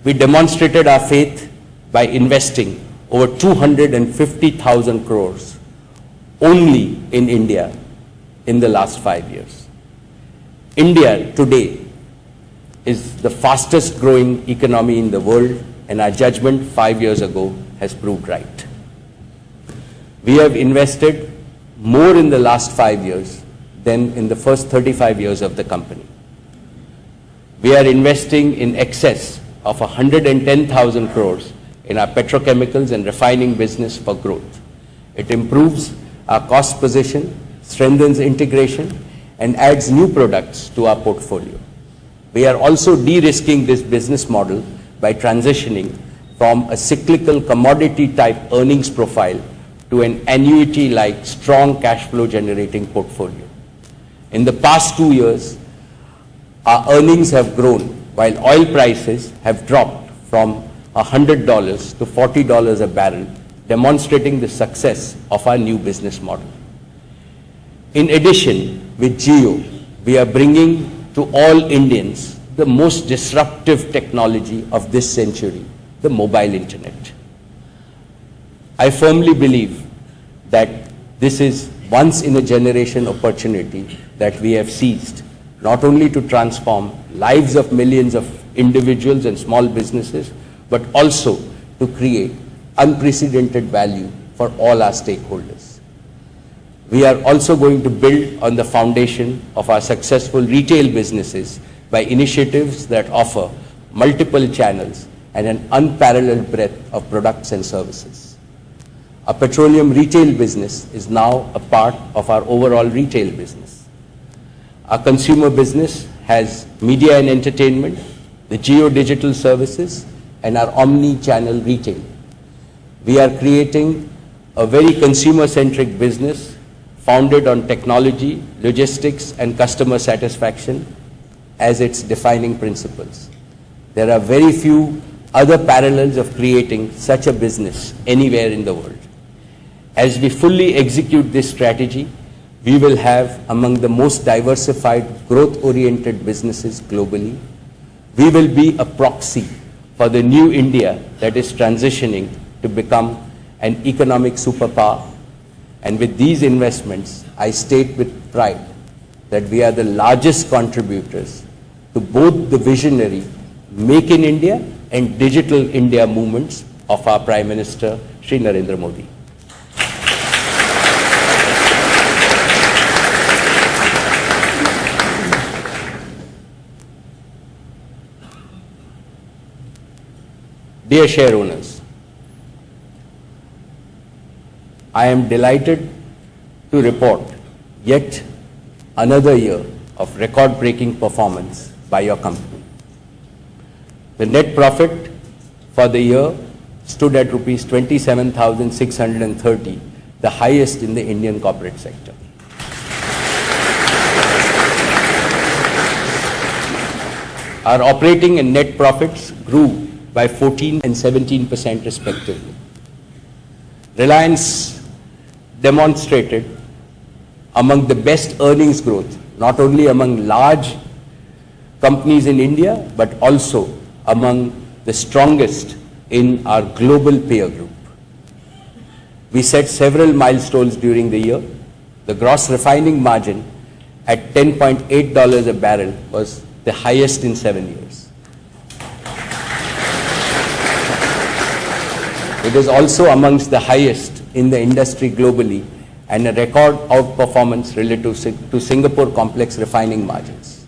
[SPEAKER 1] We demonstrated our faith by investing over 250,000 crores only in India in the last 5 years. India today is the fastest growing economy in the world, and our judgment 5 years ago has proved right. We have invested more in the last 5 years than in the first 35 years of the company. We are investing in excess of 110,000 crores in our petrochemicals and refining business for growth. It improves our cost position, strengthens integration, and adds new products to our portfolio. We are also de-risking this business model by transitioning from a cyclical commodity type earnings profile to an annuity-like strong cash flow generating portfolio. In the past 2 years, our earnings have grown while oil prices have dropped from $100 to $40 a barrel, demonstrating the success of our new business model. In addition, with Jio, we are bringing to all Indians the most disruptive technology of this century, the mobile internet. I firmly believe that this is once in a generation opportunity that we have seized, not only to transform lives of millions of individuals and small businesses, but also to create unprecedented value for all our stakeholders. We are also going to build on the foundation of our successful retail businesses by initiatives that offer multiple channels and an unparalleled breadth of products and services. Our petroleum retail business is now a part of our overall retail business. Our consumer business has media and entertainment, the Jio digital services, and our omni-channel retail. We are creating a very consumer-centric business founded on technology, logistics, and customer satisfaction as its defining principles. There are very few other parallels of creating such a business anywhere in the world. As we fully execute this strategy, we will have among the most diversified, growth-oriented businesses globally. We will be a proxy for the new India that is transitioning to become an economic superpower. And with these investments, I state with pride that we are the largest contributors to both the visionary Make in India and Digital India movements of our Prime Minister, Shri Narendra Modi. Dear share owners, I am delighted to report yet another year of record-breaking performance by your company. The net profit for the year stood at rupees 27,630, the highest in the Indian corporate sector. Our operating and net profits grew by 14% and 17% respectively. Reliance demonstrated among the best earnings growth, not only among large companies in India, but also among the strongest in our global peer group. We set several milestones during the year. The gross refining margin at $10.8 a barrel was the highest in 7 years. It is also amongst the highest in the industry globally and a record outperformance relative to Singapore complex refining margins.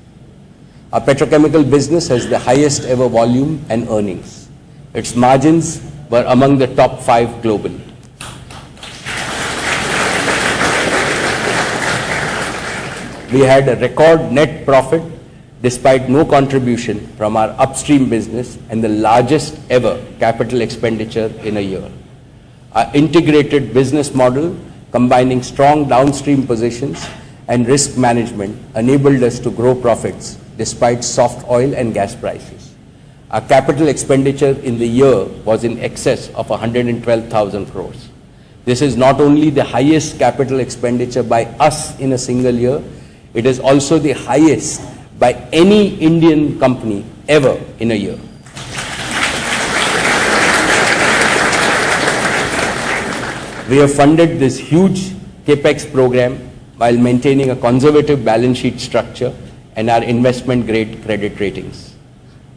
[SPEAKER 1] Our petrochemical business has the highest ever volume and earnings. Its margins were among the top 5 globally. We had a record net profit despite no contribution from our upstream business and the largest ever capital expenditure in a year. Our integrated business model, combining strong downstream positions and risk management, enabled us to grow profits despite soft oil and gas prices. Our capital expenditure in the year was in excess of 112,000 crores. This is not only the highest capital expenditure by us in a single year, it is also the highest by any Indian company ever in a year. We have funded this huge capex program while maintaining a conservative balance sheet structure and our investment grade credit ratings.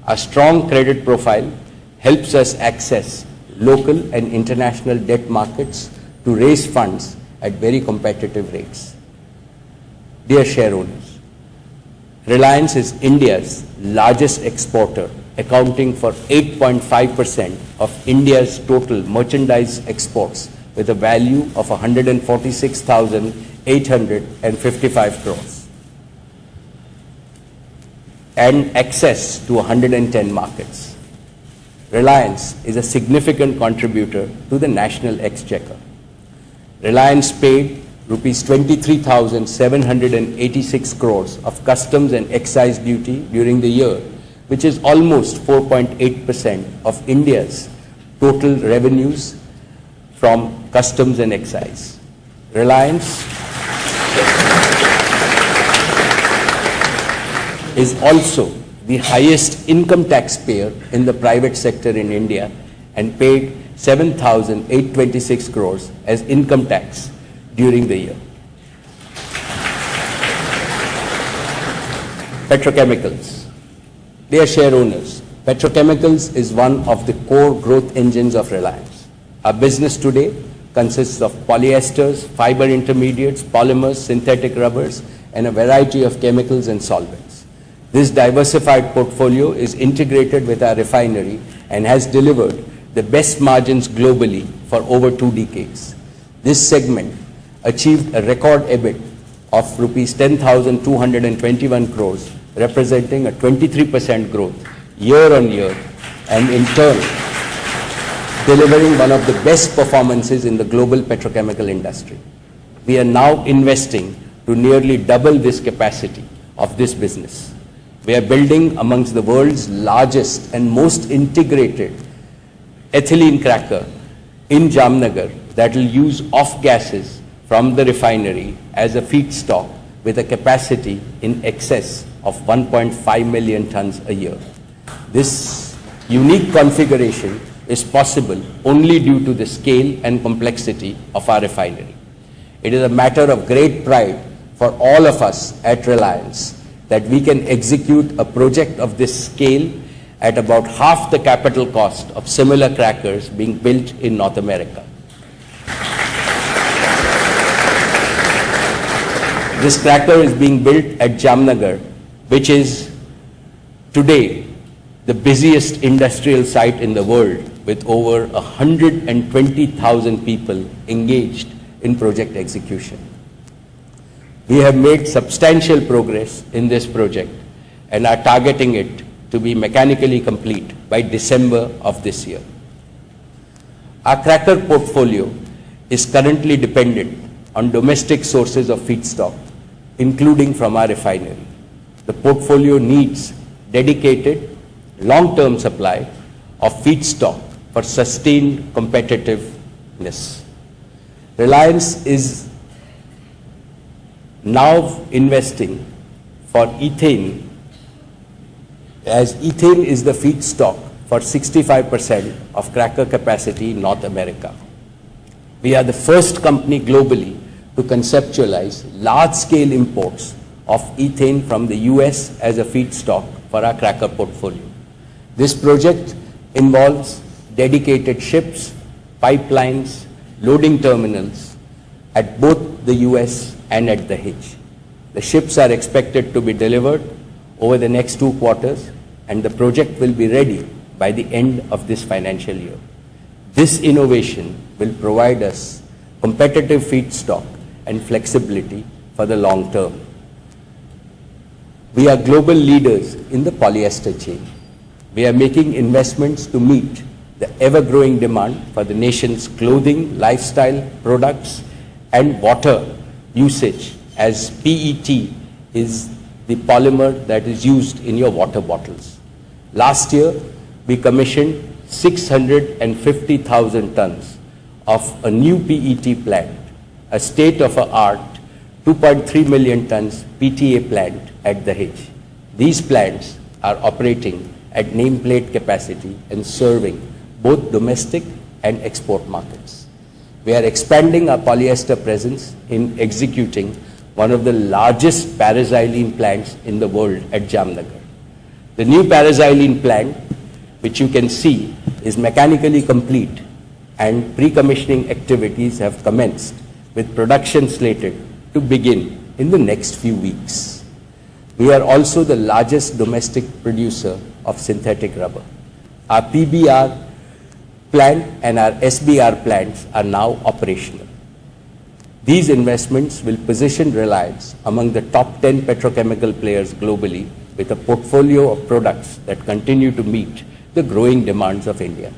[SPEAKER 1] Our strong credit profile helps us access local and international debt markets to raise funds at very competitive rates. Dear shareholders, Reliance is India's largest exporter, accounting for 8.5% of India's total merchandise exports with a value of 146,855 crores and access to 110 markets. Reliance is a significant contributor to the national exchequer. Reliance paid rupees 23,786 crores of customs and excise duty during the year, which is almost 4.8% of India's total revenues from customs and excise. Reliance is also the highest income taxpayer in the private sector in India and paid 7,826 crores as income tax during the year. Petrochemicals. Dear share owners, petrochemicals is one of the core growth engines of Reliance. Our business today consists of polyesters, fiber intermediates, polymers, synthetic rubbers, and a variety of chemicals and solvents. This diversified portfolio is integrated with our refinery and has delivered the best margins globally for over 2 decades. This segment achieved a record EBIT of rupees 10,221 crores, representing a 23% growth year on year, and in turn delivering one of the best performances in the global petrochemical industry. We are now investing to nearly double this capacity of this business. We are building amongst the world's largest and most integrated ethylene cracker in Jamnagar that will use off gases from the refinery as a feedstock with a capacity in excess of 1.5 million tons a year. This unique configuration is possible only due to the scale and complexity of our refinery. It is a matter of great pride for all of us at Reliance that we can execute a project of this scale at about half the capital cost of similar crackers being built in North America. This cracker is being built at Jamnagar, which is today the busiest industrial site in the world with over 120,000 people engaged in project execution. We have made substantial progress in this project and are targeting it to be mechanically complete by December of this year. Our cracker portfolio is currently dependent on domestic sources of feedstock, including from our refinery. The portfolio needs dedicated long-term supply of feedstock for sustained competitiveness. Reliance is now investing for ethane, as ethane is the feedstock for 65% of cracker capacity in North America. We are the first company globally to conceptualize large-scale imports of ethane from the US as a feedstock for our cracker portfolio. This project involves dedicated ships, pipelines, loading terminals at both the US and at the Dahej. The ships are expected to be delivered over the next 2 quarters, and the project will be ready by the end of this financial year. This innovation will provide us competitive feedstock and flexibility for the long term. We are global leaders in the polyester chain. We are making investments to meet the ever-growing demand for the nation's clothing, lifestyle products, and water usage, as PET is the polymer that is used in your water bottles. Last year, we commissioned 650,000 tons of a new PET plant, a state-of-the-art 2.3 million tons PTA plant at Dahej. These plants are operating at nameplate capacity and serving both domestic and export markets. We are expanding our polyester presence in executing one of the largest paraxylene plants in the world at Jamnagar. The new paraxylene plant, which you can see, is mechanically complete, and pre-commissioning activities have commenced, with production slated to begin in the next few weeks. We are also the largest domestic producer of synthetic rubber. Our PBR plant and our SBR plants are now operational. These investments will position Reliance among the top 10 petrochemical players globally, with a portfolio of products that continue to meet the growing demands of India.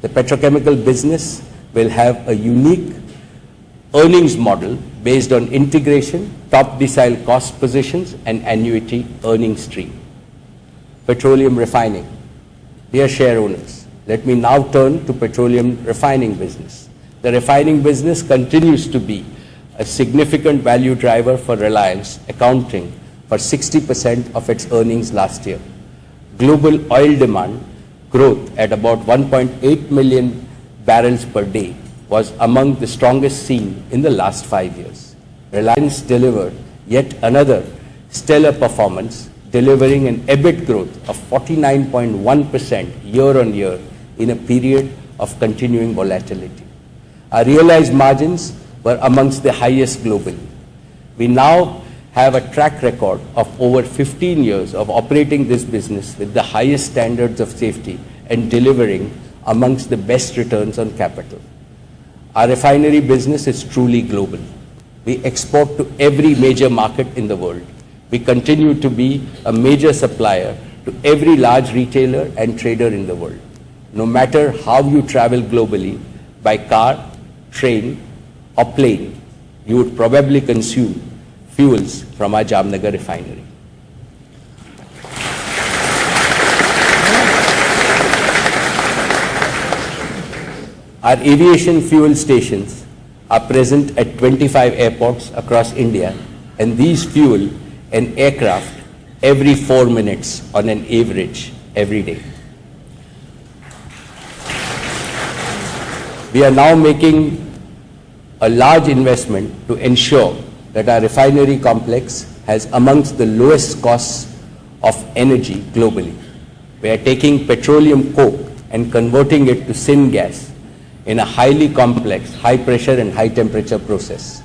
[SPEAKER 1] The petrochemical business will have a unique earnings model based on integration, top decile cost positions, and annuity earning stream. Petroleum refining. Dear share owners, let me now turn to petroleum refining business. The refining business continues to be a significant value driver for Reliance, accounting for 60% of its earnings last year. Global oil demand growth at about 1.8 million barrels per day was among the strongest seen in the last 5 years. Reliance delivered yet another stellar performance, delivering an EBIT growth of 49.1% year-on-year in a period of continuing volatility. Our realized margins were amongst the highest globally. We now have a track record of over 15 years of operating this business with the highest standards of safety and delivering amongst the best returns on capital. Our refinery business is truly global. We export to every major market in the world. We continue to be a major supplier to every large retailer and trader in the world. No matter how you travel globally, by car, train, or plane, you would probably consume fuels from our Jamnagar refinery. Our aviation fuel stations are present at 25 airports across India, and these fuel an aircraft every 4 minutes on an average every day. We are now making a large investment to ensure that our refinery complex has amongst the lowest costs of energy globally. We are taking petroleum coke and converting it to syngas in a highly complex, high pressure and high temperature process.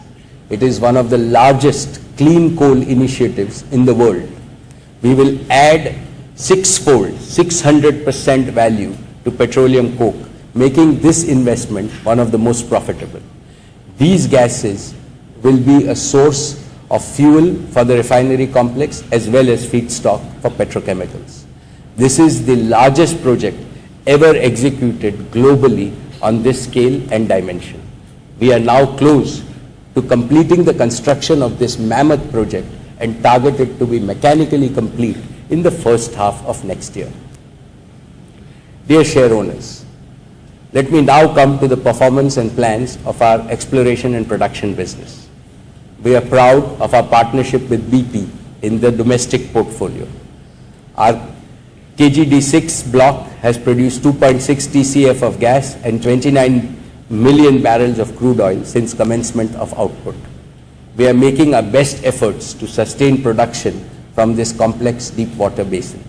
[SPEAKER 1] It is one of the largest clean coal initiatives in the world. We will add 6-fold, 600% value to petroleum coke, making this investment one of the most profitable. These gases will be a source of fuel for the refinery complex as well as feedstock for petrochemicals. This is the largest project ever executed globally on this scale and dimension. We are now close to completing the construction of this mammoth project and target it to be mechanically complete in the first half of next year. Dear share owners, let me now come to the performance and plans of our exploration and production business. We are proud of our partnership with BP in the domestic portfolio. Our KGD6 block has produced 2.6 TCF of gas and 29 million barrels of crude oil since commencement of output. We are making our best efforts to sustain production from this complex deep water basin.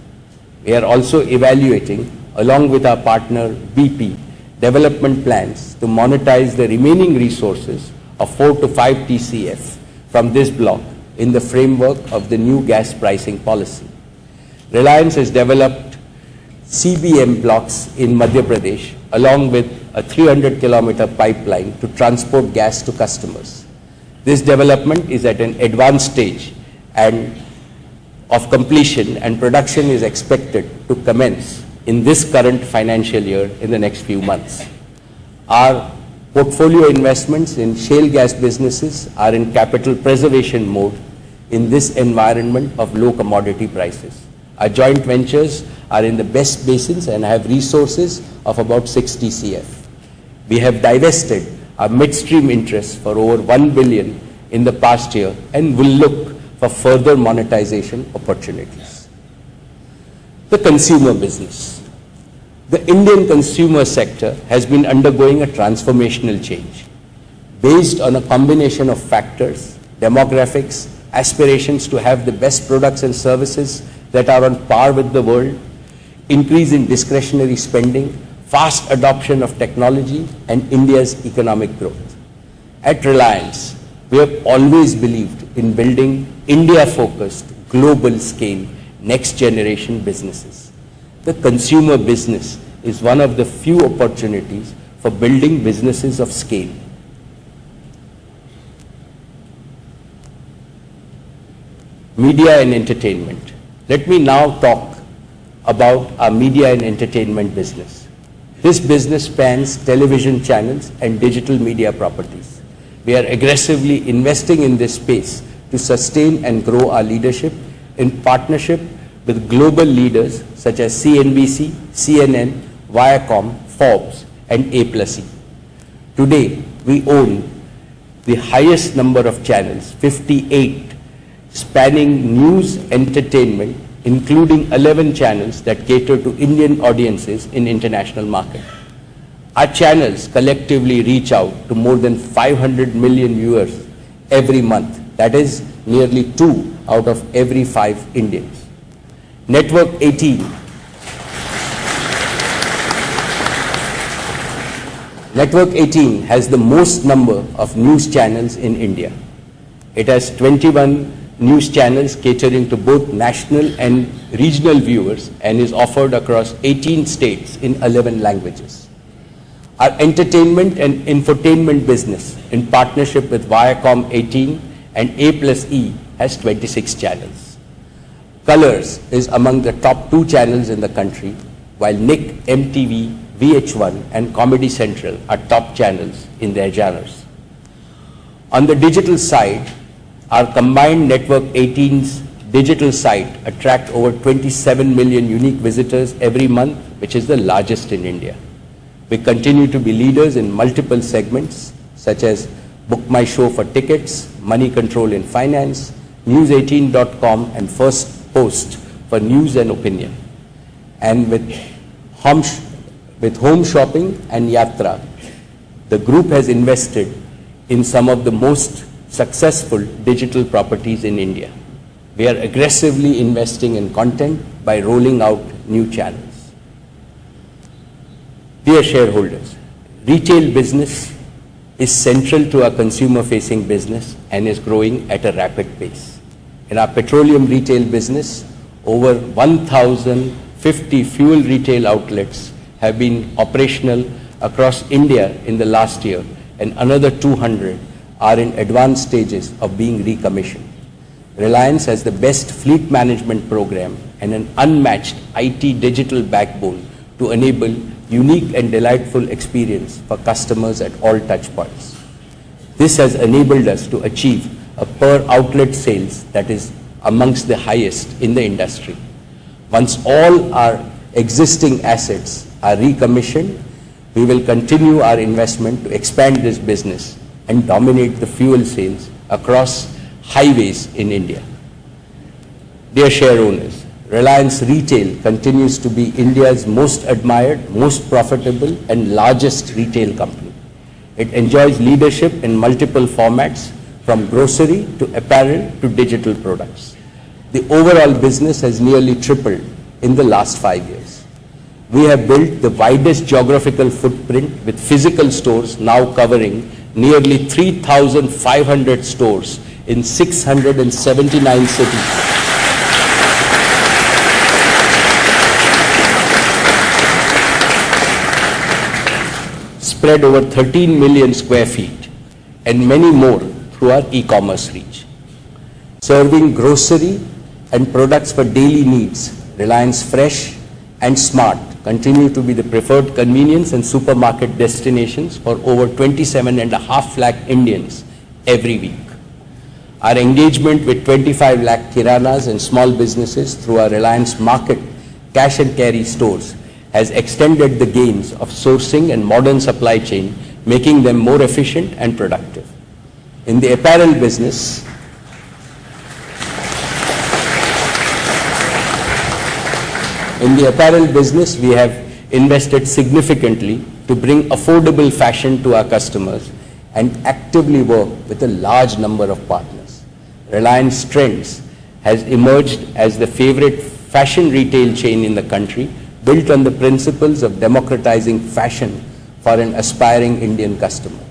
[SPEAKER 1] We are also evaluating, along with our partner BP, development plans to monetize the remaining resources of 4 to 5 TCF from this block in the framework of the new gas pricing policy. Reliance has developed CBM blocks in Madhya Pradesh along with a 300-kilometer pipeline to transport gas to customers. This development is at an advanced stage and of completion, and production is expected to commence in this current financial year in the next few months. Our portfolio investments in shale gas businesses are in capital preservation mode in this environment of low commodity prices. Our joint ventures are in the best basins and have resources of about 60 CF. We have divested our midstream interests for over 1 billion in the past year and will look for further monetization opportunities. The consumer business. The Indian consumer sector has been undergoing a transformational change based on a combination of factors, demographics, aspirations to have the best products and services that are on par with the world, increase in discretionary spending, fast adoption of technology, and India's economic growth. At Reliance, we have always believed in building India-focused, global-scale, next-generation businesses. The consumer business is one of the few opportunities for building businesses of scale. Media and entertainment. Let me now talk about our media and entertainment business. This business spans television channels and digital media properties. We are aggressively investing in this space to sustain and grow our leadership in partnership with global leaders such as CNBC, CNN, Viacom, Forbes, and A+E. Today, we own the highest number of channels, 58, spanning news, entertainment, including 11 channels that cater to Indian audiences in international market. Our channels collectively reach out to more than 500 million viewers every month. That is nearly 2 out of every 5 Indians. Network 18. Network 18 has the most number of news channels in India. It has 21 news channels catering to both national and regional viewers and is offered across 18 states in 11 languages. Our entertainment and infotainment business in partnership with Viacom 18 and A+E has 26 channels. Colors is among the top 2 channels in the country, while Nick, MTV, VH1 and Comedy Central are top channels in their genres. On the digital side, our combined Network 18's digital site attracts over 27 million unique visitors every month, which is the largest in India. We continue to be leaders in multiple segments such as Book My Show for tickets, Money Control in finance, News18.com and First Post for news and opinion. And with home shopping and Yatra, the group has invested in some of the most successful digital properties in India. We are aggressively investing in content by rolling out new channels. Dear shareholders, retail business is central to our consumer-facing business and is growing at a rapid pace. In our petroleum retail business, over 1,050 fuel retail outlets have been operational across India in the last year, and another 200 are in advanced stages of being recommissioned. Reliance has the best fleet management program and an unmatched IT digital backbone to enable unique and delightful experience for customers at all touch points. This has enabled us to achieve a per outlet sales that is amongst the highest in the industry. Once all our existing assets are recommissioned, we will continue our investment to expand this business and dominate the fuel sales across highways in India. Dear share owners, Reliance Retail continues to be India's most admired, most profitable and largest retail company. It enjoys leadership in multiple formats from grocery to apparel to digital products. The overall business has nearly tripled in the last 5 years. We have built the widest geographical footprint with physical stores now covering nearly 3,500 stores in 679 cities. spread over 13 million square feet, and many more through our e-commerce reach. Serving grocery and products for daily needs, Reliance Fresh and Smart continue to be the preferred convenience and supermarket destinations for over 27.5 lakh Indians every week. Our engagement with 25 lakh kiranas and small businesses through our Reliance Market cash and carry stores has extended the gains of sourcing and modern supply chain, making them more efficient and productive. In the apparel business, we have invested significantly to bring affordable fashion to our customers and actively work with a large number of partners. Reliance Trends has emerged as the favorite fashion retail chain in the country, built on the principles of democratizing fashion for an aspiring Indian customer.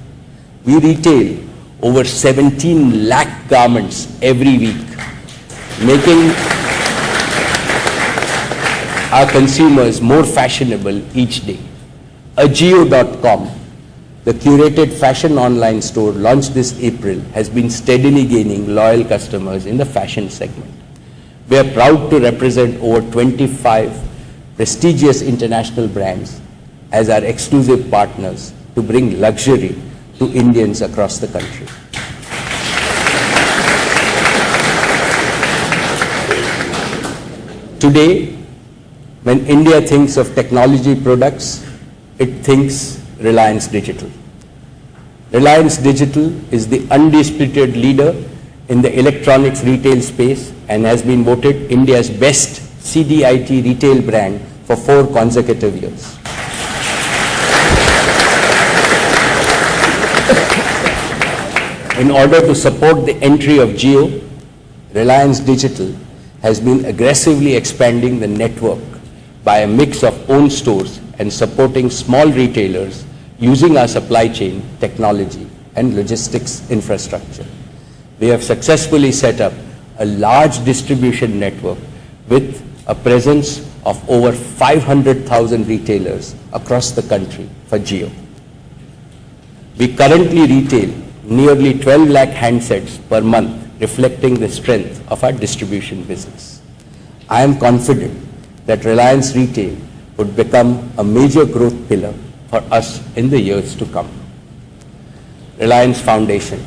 [SPEAKER 1] We retail over 17 lakh garments every week, making our consumers more fashionable each day. Jio.com, the curated fashion online store launched this April, has been steadily gaining loyal customers in the fashion segment. We are proud to represent over 25 prestigious international brands as our exclusive partners to bring luxury to Indians across the country. Today, when India thinks of technology products, it thinks Reliance Digital. Reliance Digital is the undisputed leader in the electronics retail space and has been voted India's best CDIT retail brand for 4 consecutive years. In order to support the entry of Jio, Reliance Digital has been aggressively expanding the network by a mix of own stores and supporting small retailers using our supply chain, technology, and logistics infrastructure. We have successfully set up a large distribution network with a presence of over 500,000 retailers across the country for Jio. We currently retail nearly 12 lakh handsets per month, reflecting the strength of our distribution business. I am confident that Reliance Retail would become a major growth pillar for us in the years to come. Reliance Foundation.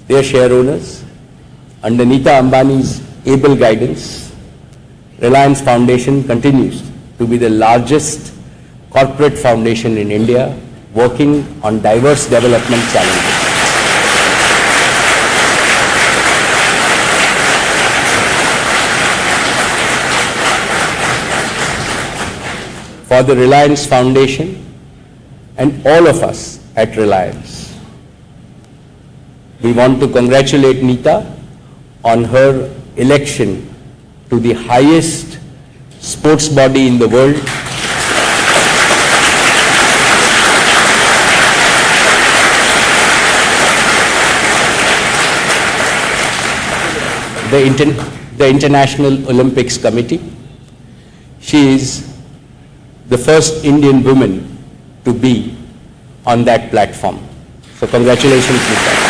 [SPEAKER 1] Dear share owners, under Nita Ambani's able guidance, Reliance Foundation continues to be the largest corporate foundation in India, working on diverse development challenges. For the Reliance Foundation and all of us at Reliance, we want to congratulate Nita on her election to the highest sports body in the world, the International Olympics Committee. She is the first Indian woman to be on that platform. So congratulations, Nita.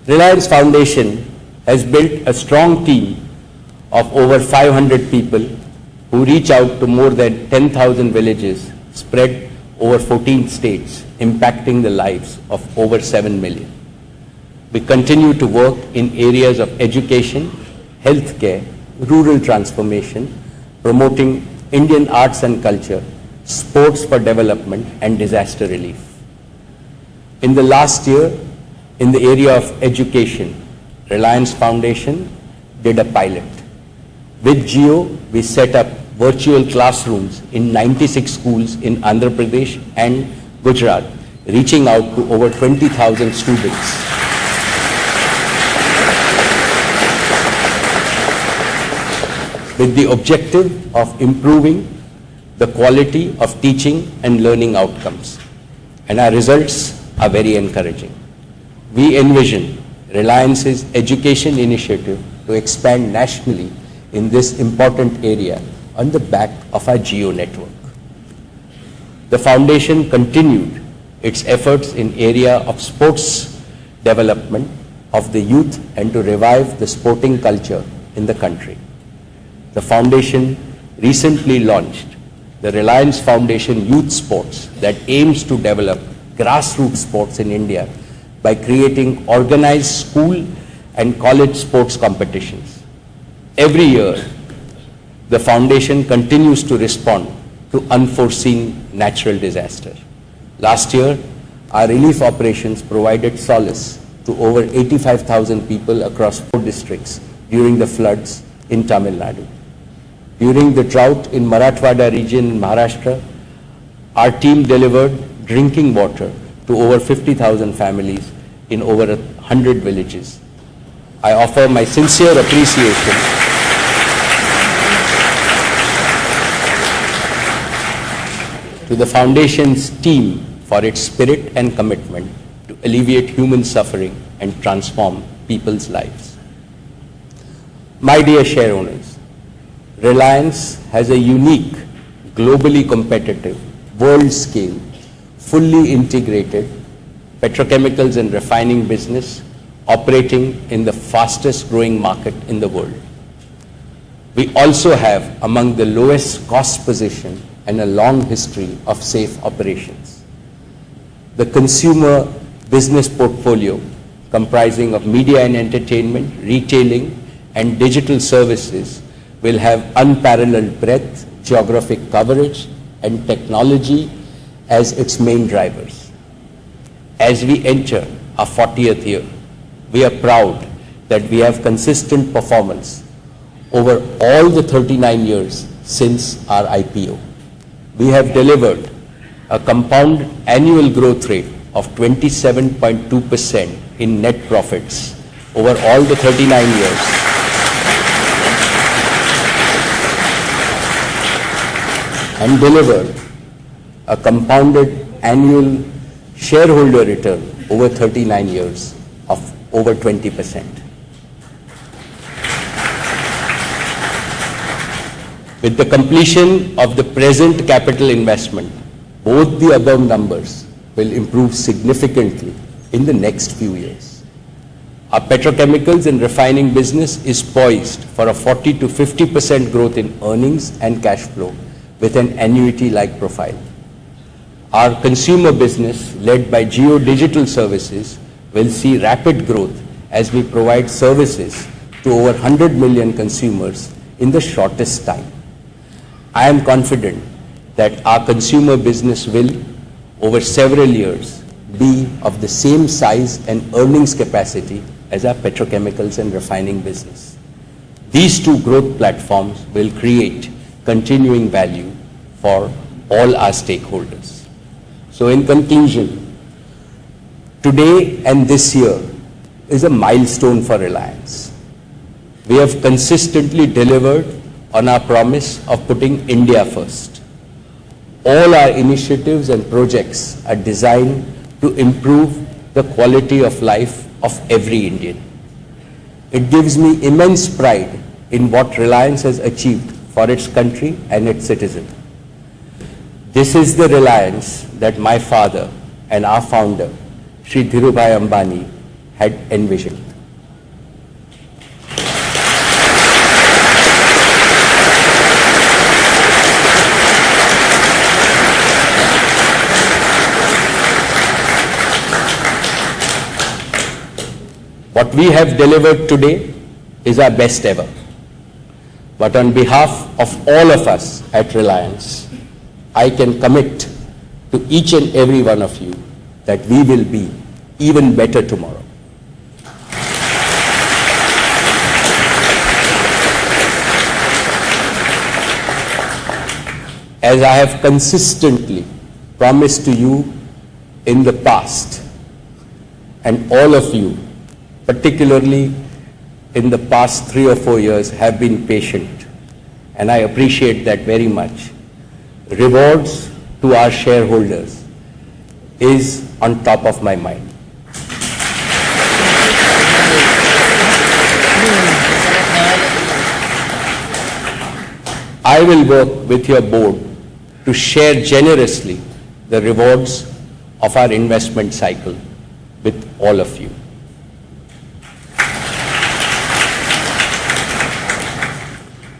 [SPEAKER 1] Reliance Foundation has built a strong team of over 500 people who reach out to more than 10,000 villages spread over 14 states, impacting the lives of over 7 million. We continue to work in areas of education, healthcare, rural transformation, promoting Indian arts and culture, sports for development, and disaster relief. In the last year, in the area of education, Reliance Foundation did a pilot. With Jio, we set up virtual classrooms in 96 schools in Andhra Pradesh and Gujarat, reaching out to over 20,000 students. With the objective of improving the quality of teaching and learning outcomes. And our results are very encouraging. We envision Reliance's education initiative to expand nationally in this important area on the back of our Jio network. The foundation continued its efforts in area of sports development of the youth and to revive the sporting culture in the country. The foundation recently launched the Reliance Foundation Youth Sports that aims to develop grassroots sports in India by creating organized school and college sports competitions. Every year, the foundation continues to respond to unforeseen natural disaster. Last year, our relief operations provided solace to over 85,000 people across 4 districts during the floods in Tamil Nadu. During the drought in Marathwada region in Maharashtra, our team delivered drinking water to over 50,000 families in over 100 villages. I offer my sincere appreciation to the Foundation's team for its spirit and commitment to alleviate human suffering and transform people's lives. My dear shareowners, Reliance has a unique, globally competitive, world-scale, fully integrated petrochemicals and refining business operating in the fastest growing market in the world. We also have among the lowest cost position and a long history of safe operations. The consumer business portfolio comprising of media and entertainment, retailing and digital services will have unparalleled breadth, geographic coverage and technology as its main drivers. As we enter our 40th year, we are proud that we have consistent performance over all the 39 years since our IPO. We have delivered a compound annual growth rate of 27.2% in net profits over all the 39 years. And delivered a compounded annual shareholder return over 39 years of over 20%. With the completion of the present capital investment, both the above numbers will improve significantly in the next few years. Our petrochemicals and refining business is poised for a 40 to 50% growth in earnings and cash flow with an annuity-like profile. Our consumer business, led by Jio Digital Services, will see rapid growth as we provide services to over 100 million consumers in the shortest time. I am confident that our consumer business will, over several years, be of the same size and earnings capacity as our petrochemicals and refining business. These two growth platforms will create continuing value for all our stakeholders. So in conclusion, today and this year is a milestone for Reliance. We have consistently delivered on our promise of putting India first. All our initiatives and projects are designed to improve the quality of life of every Indian. It gives me immense pride in what Reliance has achieved for its country and its citizens. This is the Reliance that my father and our founder, Shri Dhirubhai Ambani, had envisioned. What we have delivered today is our best ever. But on behalf of all of us at Reliance, I can commit to each and every one of you that we will be even better tomorrow. As I have consistently promised to you in the past, and all of you, particularly in the past 3 or 4 years, have been patient, and I appreciate that very much. Rewards to our shareholders is on top of my mind. I will work with your board to share generously the rewards of our investment cycle with all of you.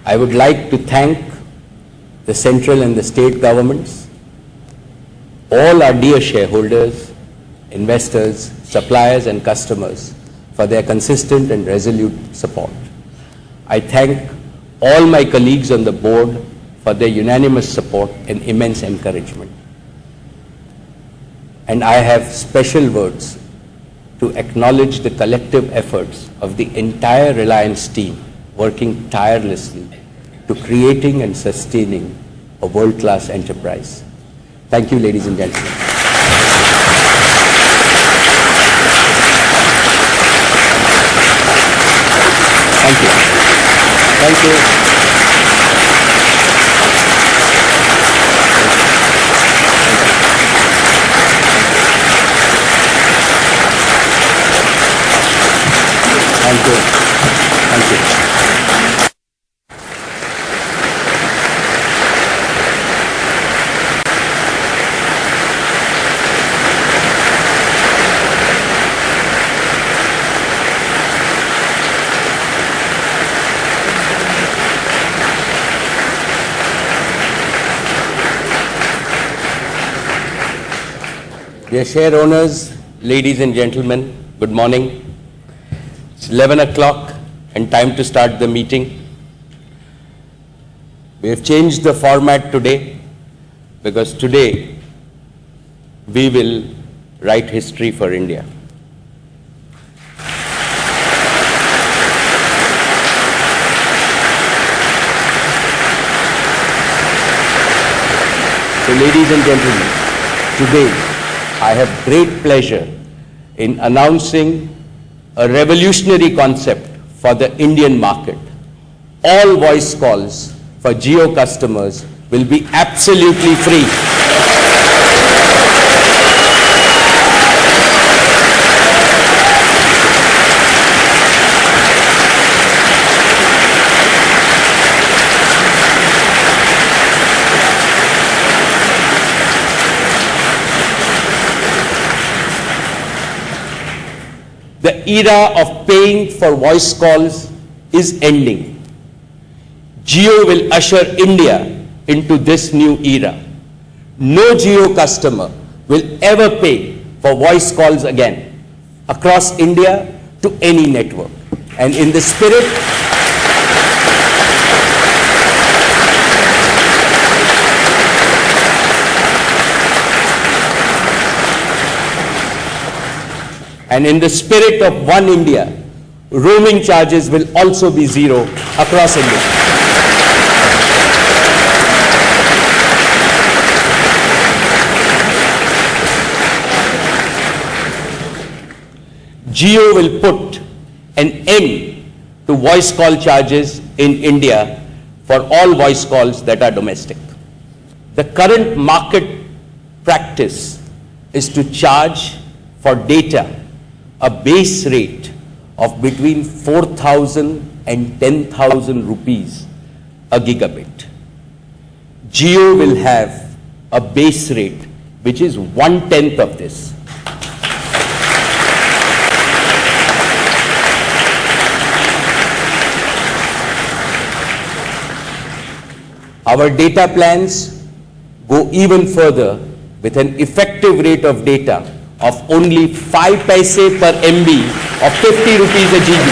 [SPEAKER 1] I would like to thank the central and the state governments, all our dear shareholders, investors, suppliers and customers for their consistent and resolute support. I thank all my colleagues on the board for their unanimous support and immense encouragement. And I have special words to acknowledge the collective efforts of the entire Reliance team working tirelessly to creating and sustaining a world-class enterprise. Thank you, ladies and gentlemen. Thank you. Thank you. Thank you. Thank you. Dear share owners, ladies and gentlemen, good morning. It's 11 o'clock and time to start the meeting. We have changed the format today because today we will write history for India. So, ladies and gentlemen, today I have great pleasure in announcing a revolutionary concept for the Indian market. All voice calls for Jio customers will be absolutely free. The era of paying for voice calls is ending. Jio will usher India into this new era. No Jio customer will ever pay for voice calls again across India to any network. And in the spirit of One India, roaming charges will also be zero across India. Jio will put an end to voice call charges in India for all voice calls that are domestic. The current market practice is to charge for data a base rate of between 4,000 and 10,000 rupees a gigabit. Jio will have a base rate which is 1/10 of this. Our data plans go even further with an effective rate of data of only 5 paise per MB of 50 rupees a GB.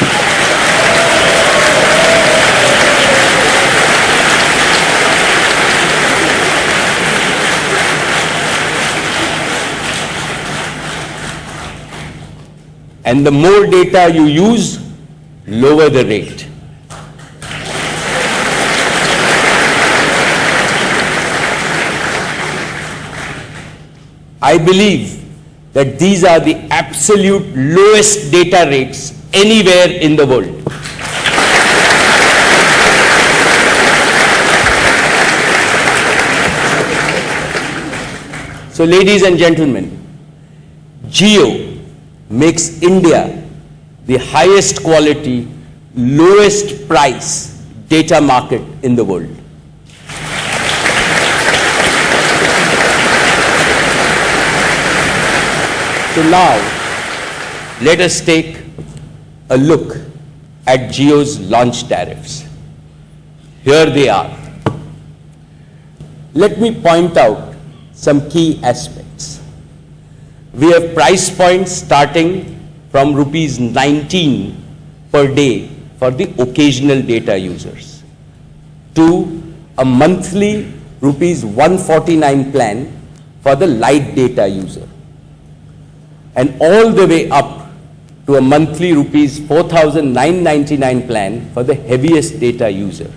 [SPEAKER 1] And the more data you use, lower the rate. I believe that these are the absolute lowest data rates anywhere in the world. So, ladies and gentlemen, Jio makes India the highest quality, lowest price data market in the world. So now, let us take a look at Jio's launch tariffs. Here they are. Let me point out some key aspects. We have price points starting from rupees 19 per day for the occasional data users to a monthly rupees 149 plan for the light data user, and all the way up to a monthly rupees 4,999 plan for the heaviest data user.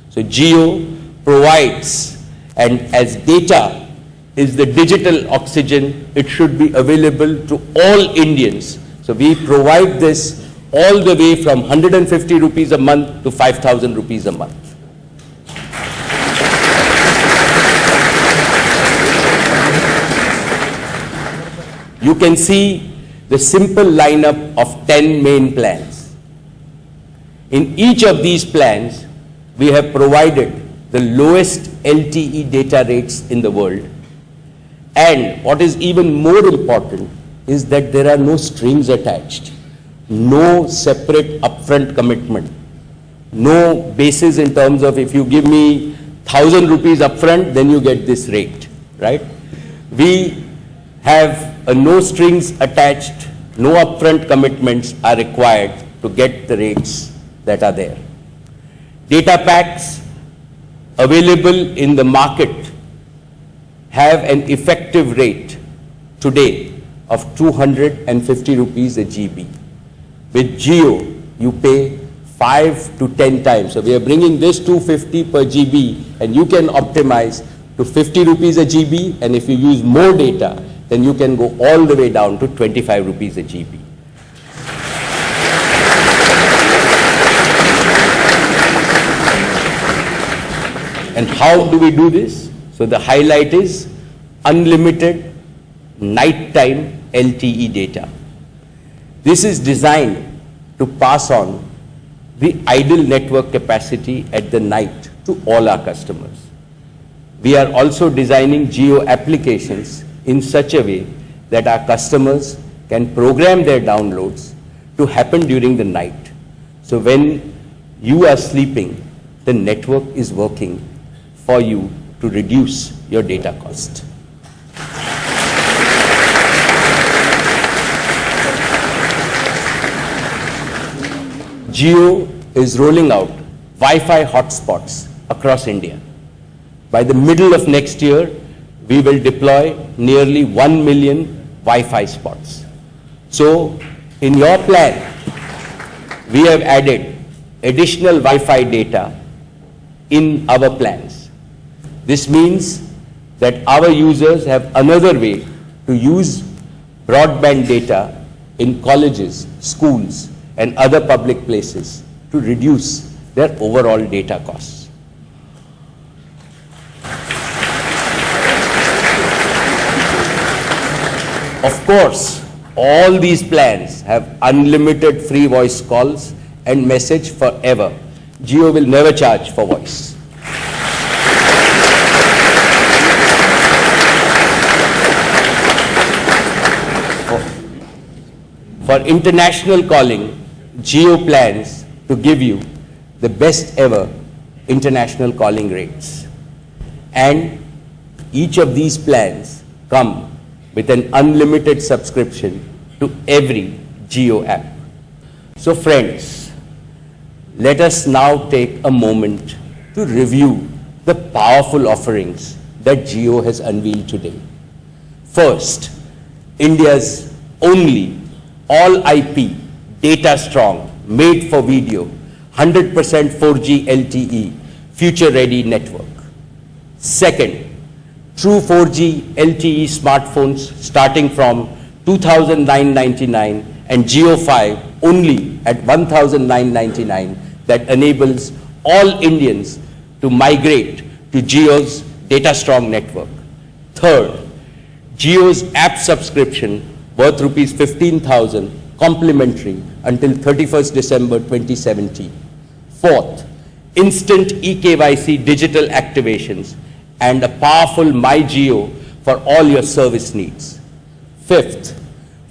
[SPEAKER 1] So Jio provides, and as data is the digital oxygen, it should be available to all Indians. So we provide this all the way from 150 rupees a month to 5,000 rupees a month. You can see the simple lineup of 10 main plans. In each of these plans, we have provided the lowest LTE data rates in the world. And what is even more important is that there are no strings attached, no separate upfront commitment, no basis in terms of if you give me 1,000 rupees upfront, then you get this rate, right? We have a no strings attached, no upfront commitments are required to get the rates that are there. Data packs available in the market have an effective rate today of 250 rupees a GB. With Jio, you pay 5 to 10 times. So we are bringing this 250 per GB, and you can optimize to 50 rupees a GB, and if you use more data, then you can go all the way down to 25 rupees a GB. And how do we do this? So the highlight is unlimited nighttime LTE data. This is designed to pass on the idle network capacity at the night to all our customers. We are also designing Jio applications in such a way that our customers can program their downloads to happen during the night. So when you are sleeping, the network is working for you to reduce your data cost. Jio is rolling out Wi-Fi hotspots across India. By the middle of next year, we will deploy nearly 1 million Wi-Fi spots. So in your plan, we have added additional Wi-Fi data in our plans. This means that our users have another way to use broadband data in colleges, schools, and other public places to reduce their overall data costs. Of course, all these plans have unlimited free voice calls and message forever. Jio will never charge for voice. For international calling, Jio plans to give you the best ever international calling rates. And each of these plans come with an unlimited subscription to every Jio app. So friends, let us now take a moment to review the powerful offerings that Jio has unveiled today. First, India's only all IP, data strong, made for video, 100% 4G LTE, future ready network. Second, true 4G LTE smartphones starting from 2,999 and Jio 5 only at 1,999 that enables all Indians to migrate to Jio's data strong network. Third, Jio's app subscription worth rupees 15,000 complimentary until 31st December 2017. Fourth, instant eKYC digital activations and a powerful My Jio for all your service needs. Fifth,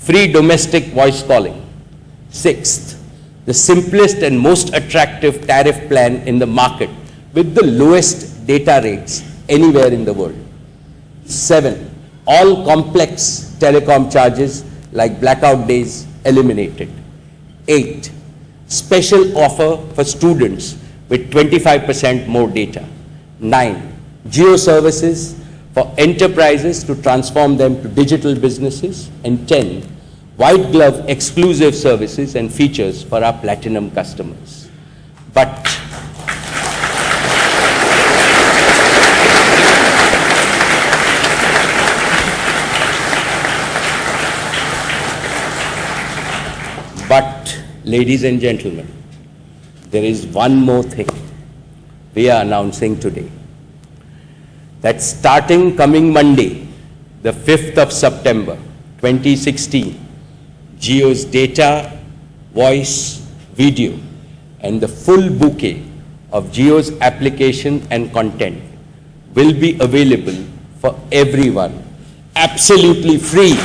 [SPEAKER 1] free domestic voice calling. Sixth, the simplest and most attractive tariff plan in the market with the lowest data rates anywhere in the world. 7, all complex telecom charges like blackout days eliminated. 8, special offer for students with 25% more data. 9, Jio services for enterprises to transform them to digital businesses. And 10, white glove exclusive services and features for our platinum customers. But ladies and gentlemen, there is one more thing we are announcing today. That starting coming Monday, the 5th of September 2016, Jio's data, voice, video, and the full bouquet of Jio's application and content will be available for everyone, absolutely free,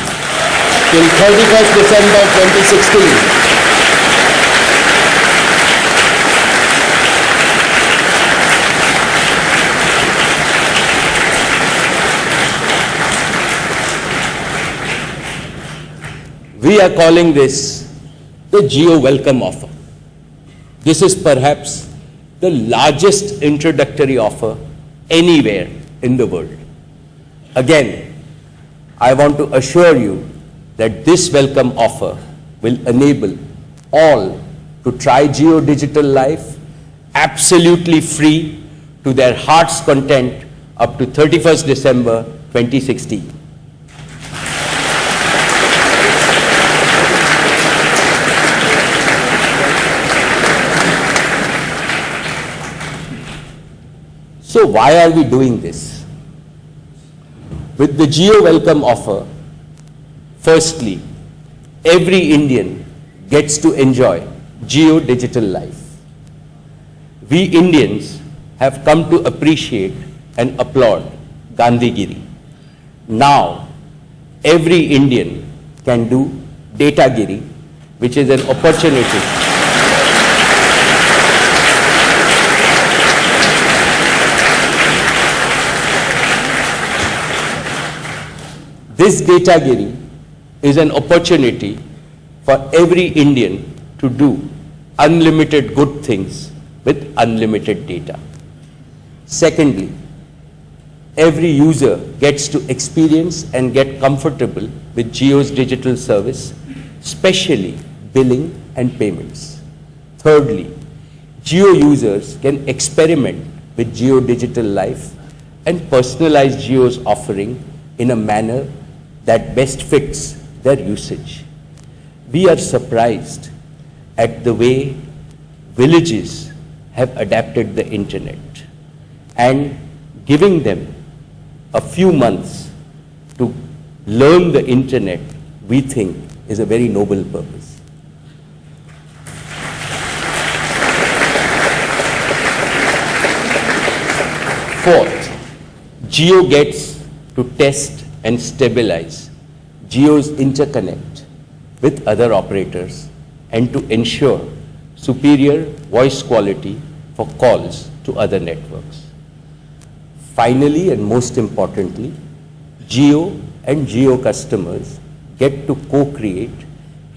[SPEAKER 1] till 31st December 2016. We are calling this the Jio Welcome Offer. This is perhaps the largest introductory offer anywhere in the world. Again, I want to assure you that this welcome offer will enable all to try Jio Digital Life absolutely free to their heart's content up to 31st December 2016. So why are we doing this? With the Jio Welcome Offer, firstly, every Indian gets to enjoy Jio Digital Life. We Indians have come to appreciate and applaud Gandhigiri. Now, every Indian can do Datagiri, which is an opportunity This Datagiri is an opportunity for every Indian to do unlimited good things with unlimited data. Secondly, every user gets to experience and get comfortable with Jio's digital service, especially billing and payments. Thirdly, Jio users can experiment with Jio Digital Life and personalize Jio's offering in a manner that best fits their usage. We are surprised at the way villages have adapted the internet, and giving them a few months to learn the internet, we think, is a very noble purpose. Fourth, Jio gets to test and stabilize Jio's interconnect with other operators and to ensure superior voice quality for calls to other networks. Finally, and most importantly, Jio and Jio customers get to co-create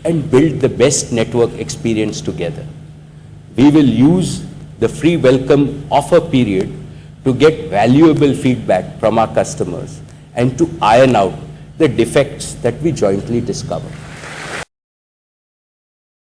[SPEAKER 1] and build the best network experience together. We will use the free welcome offer period to get valuable feedback from our customers and to iron out the defects that we jointly discover.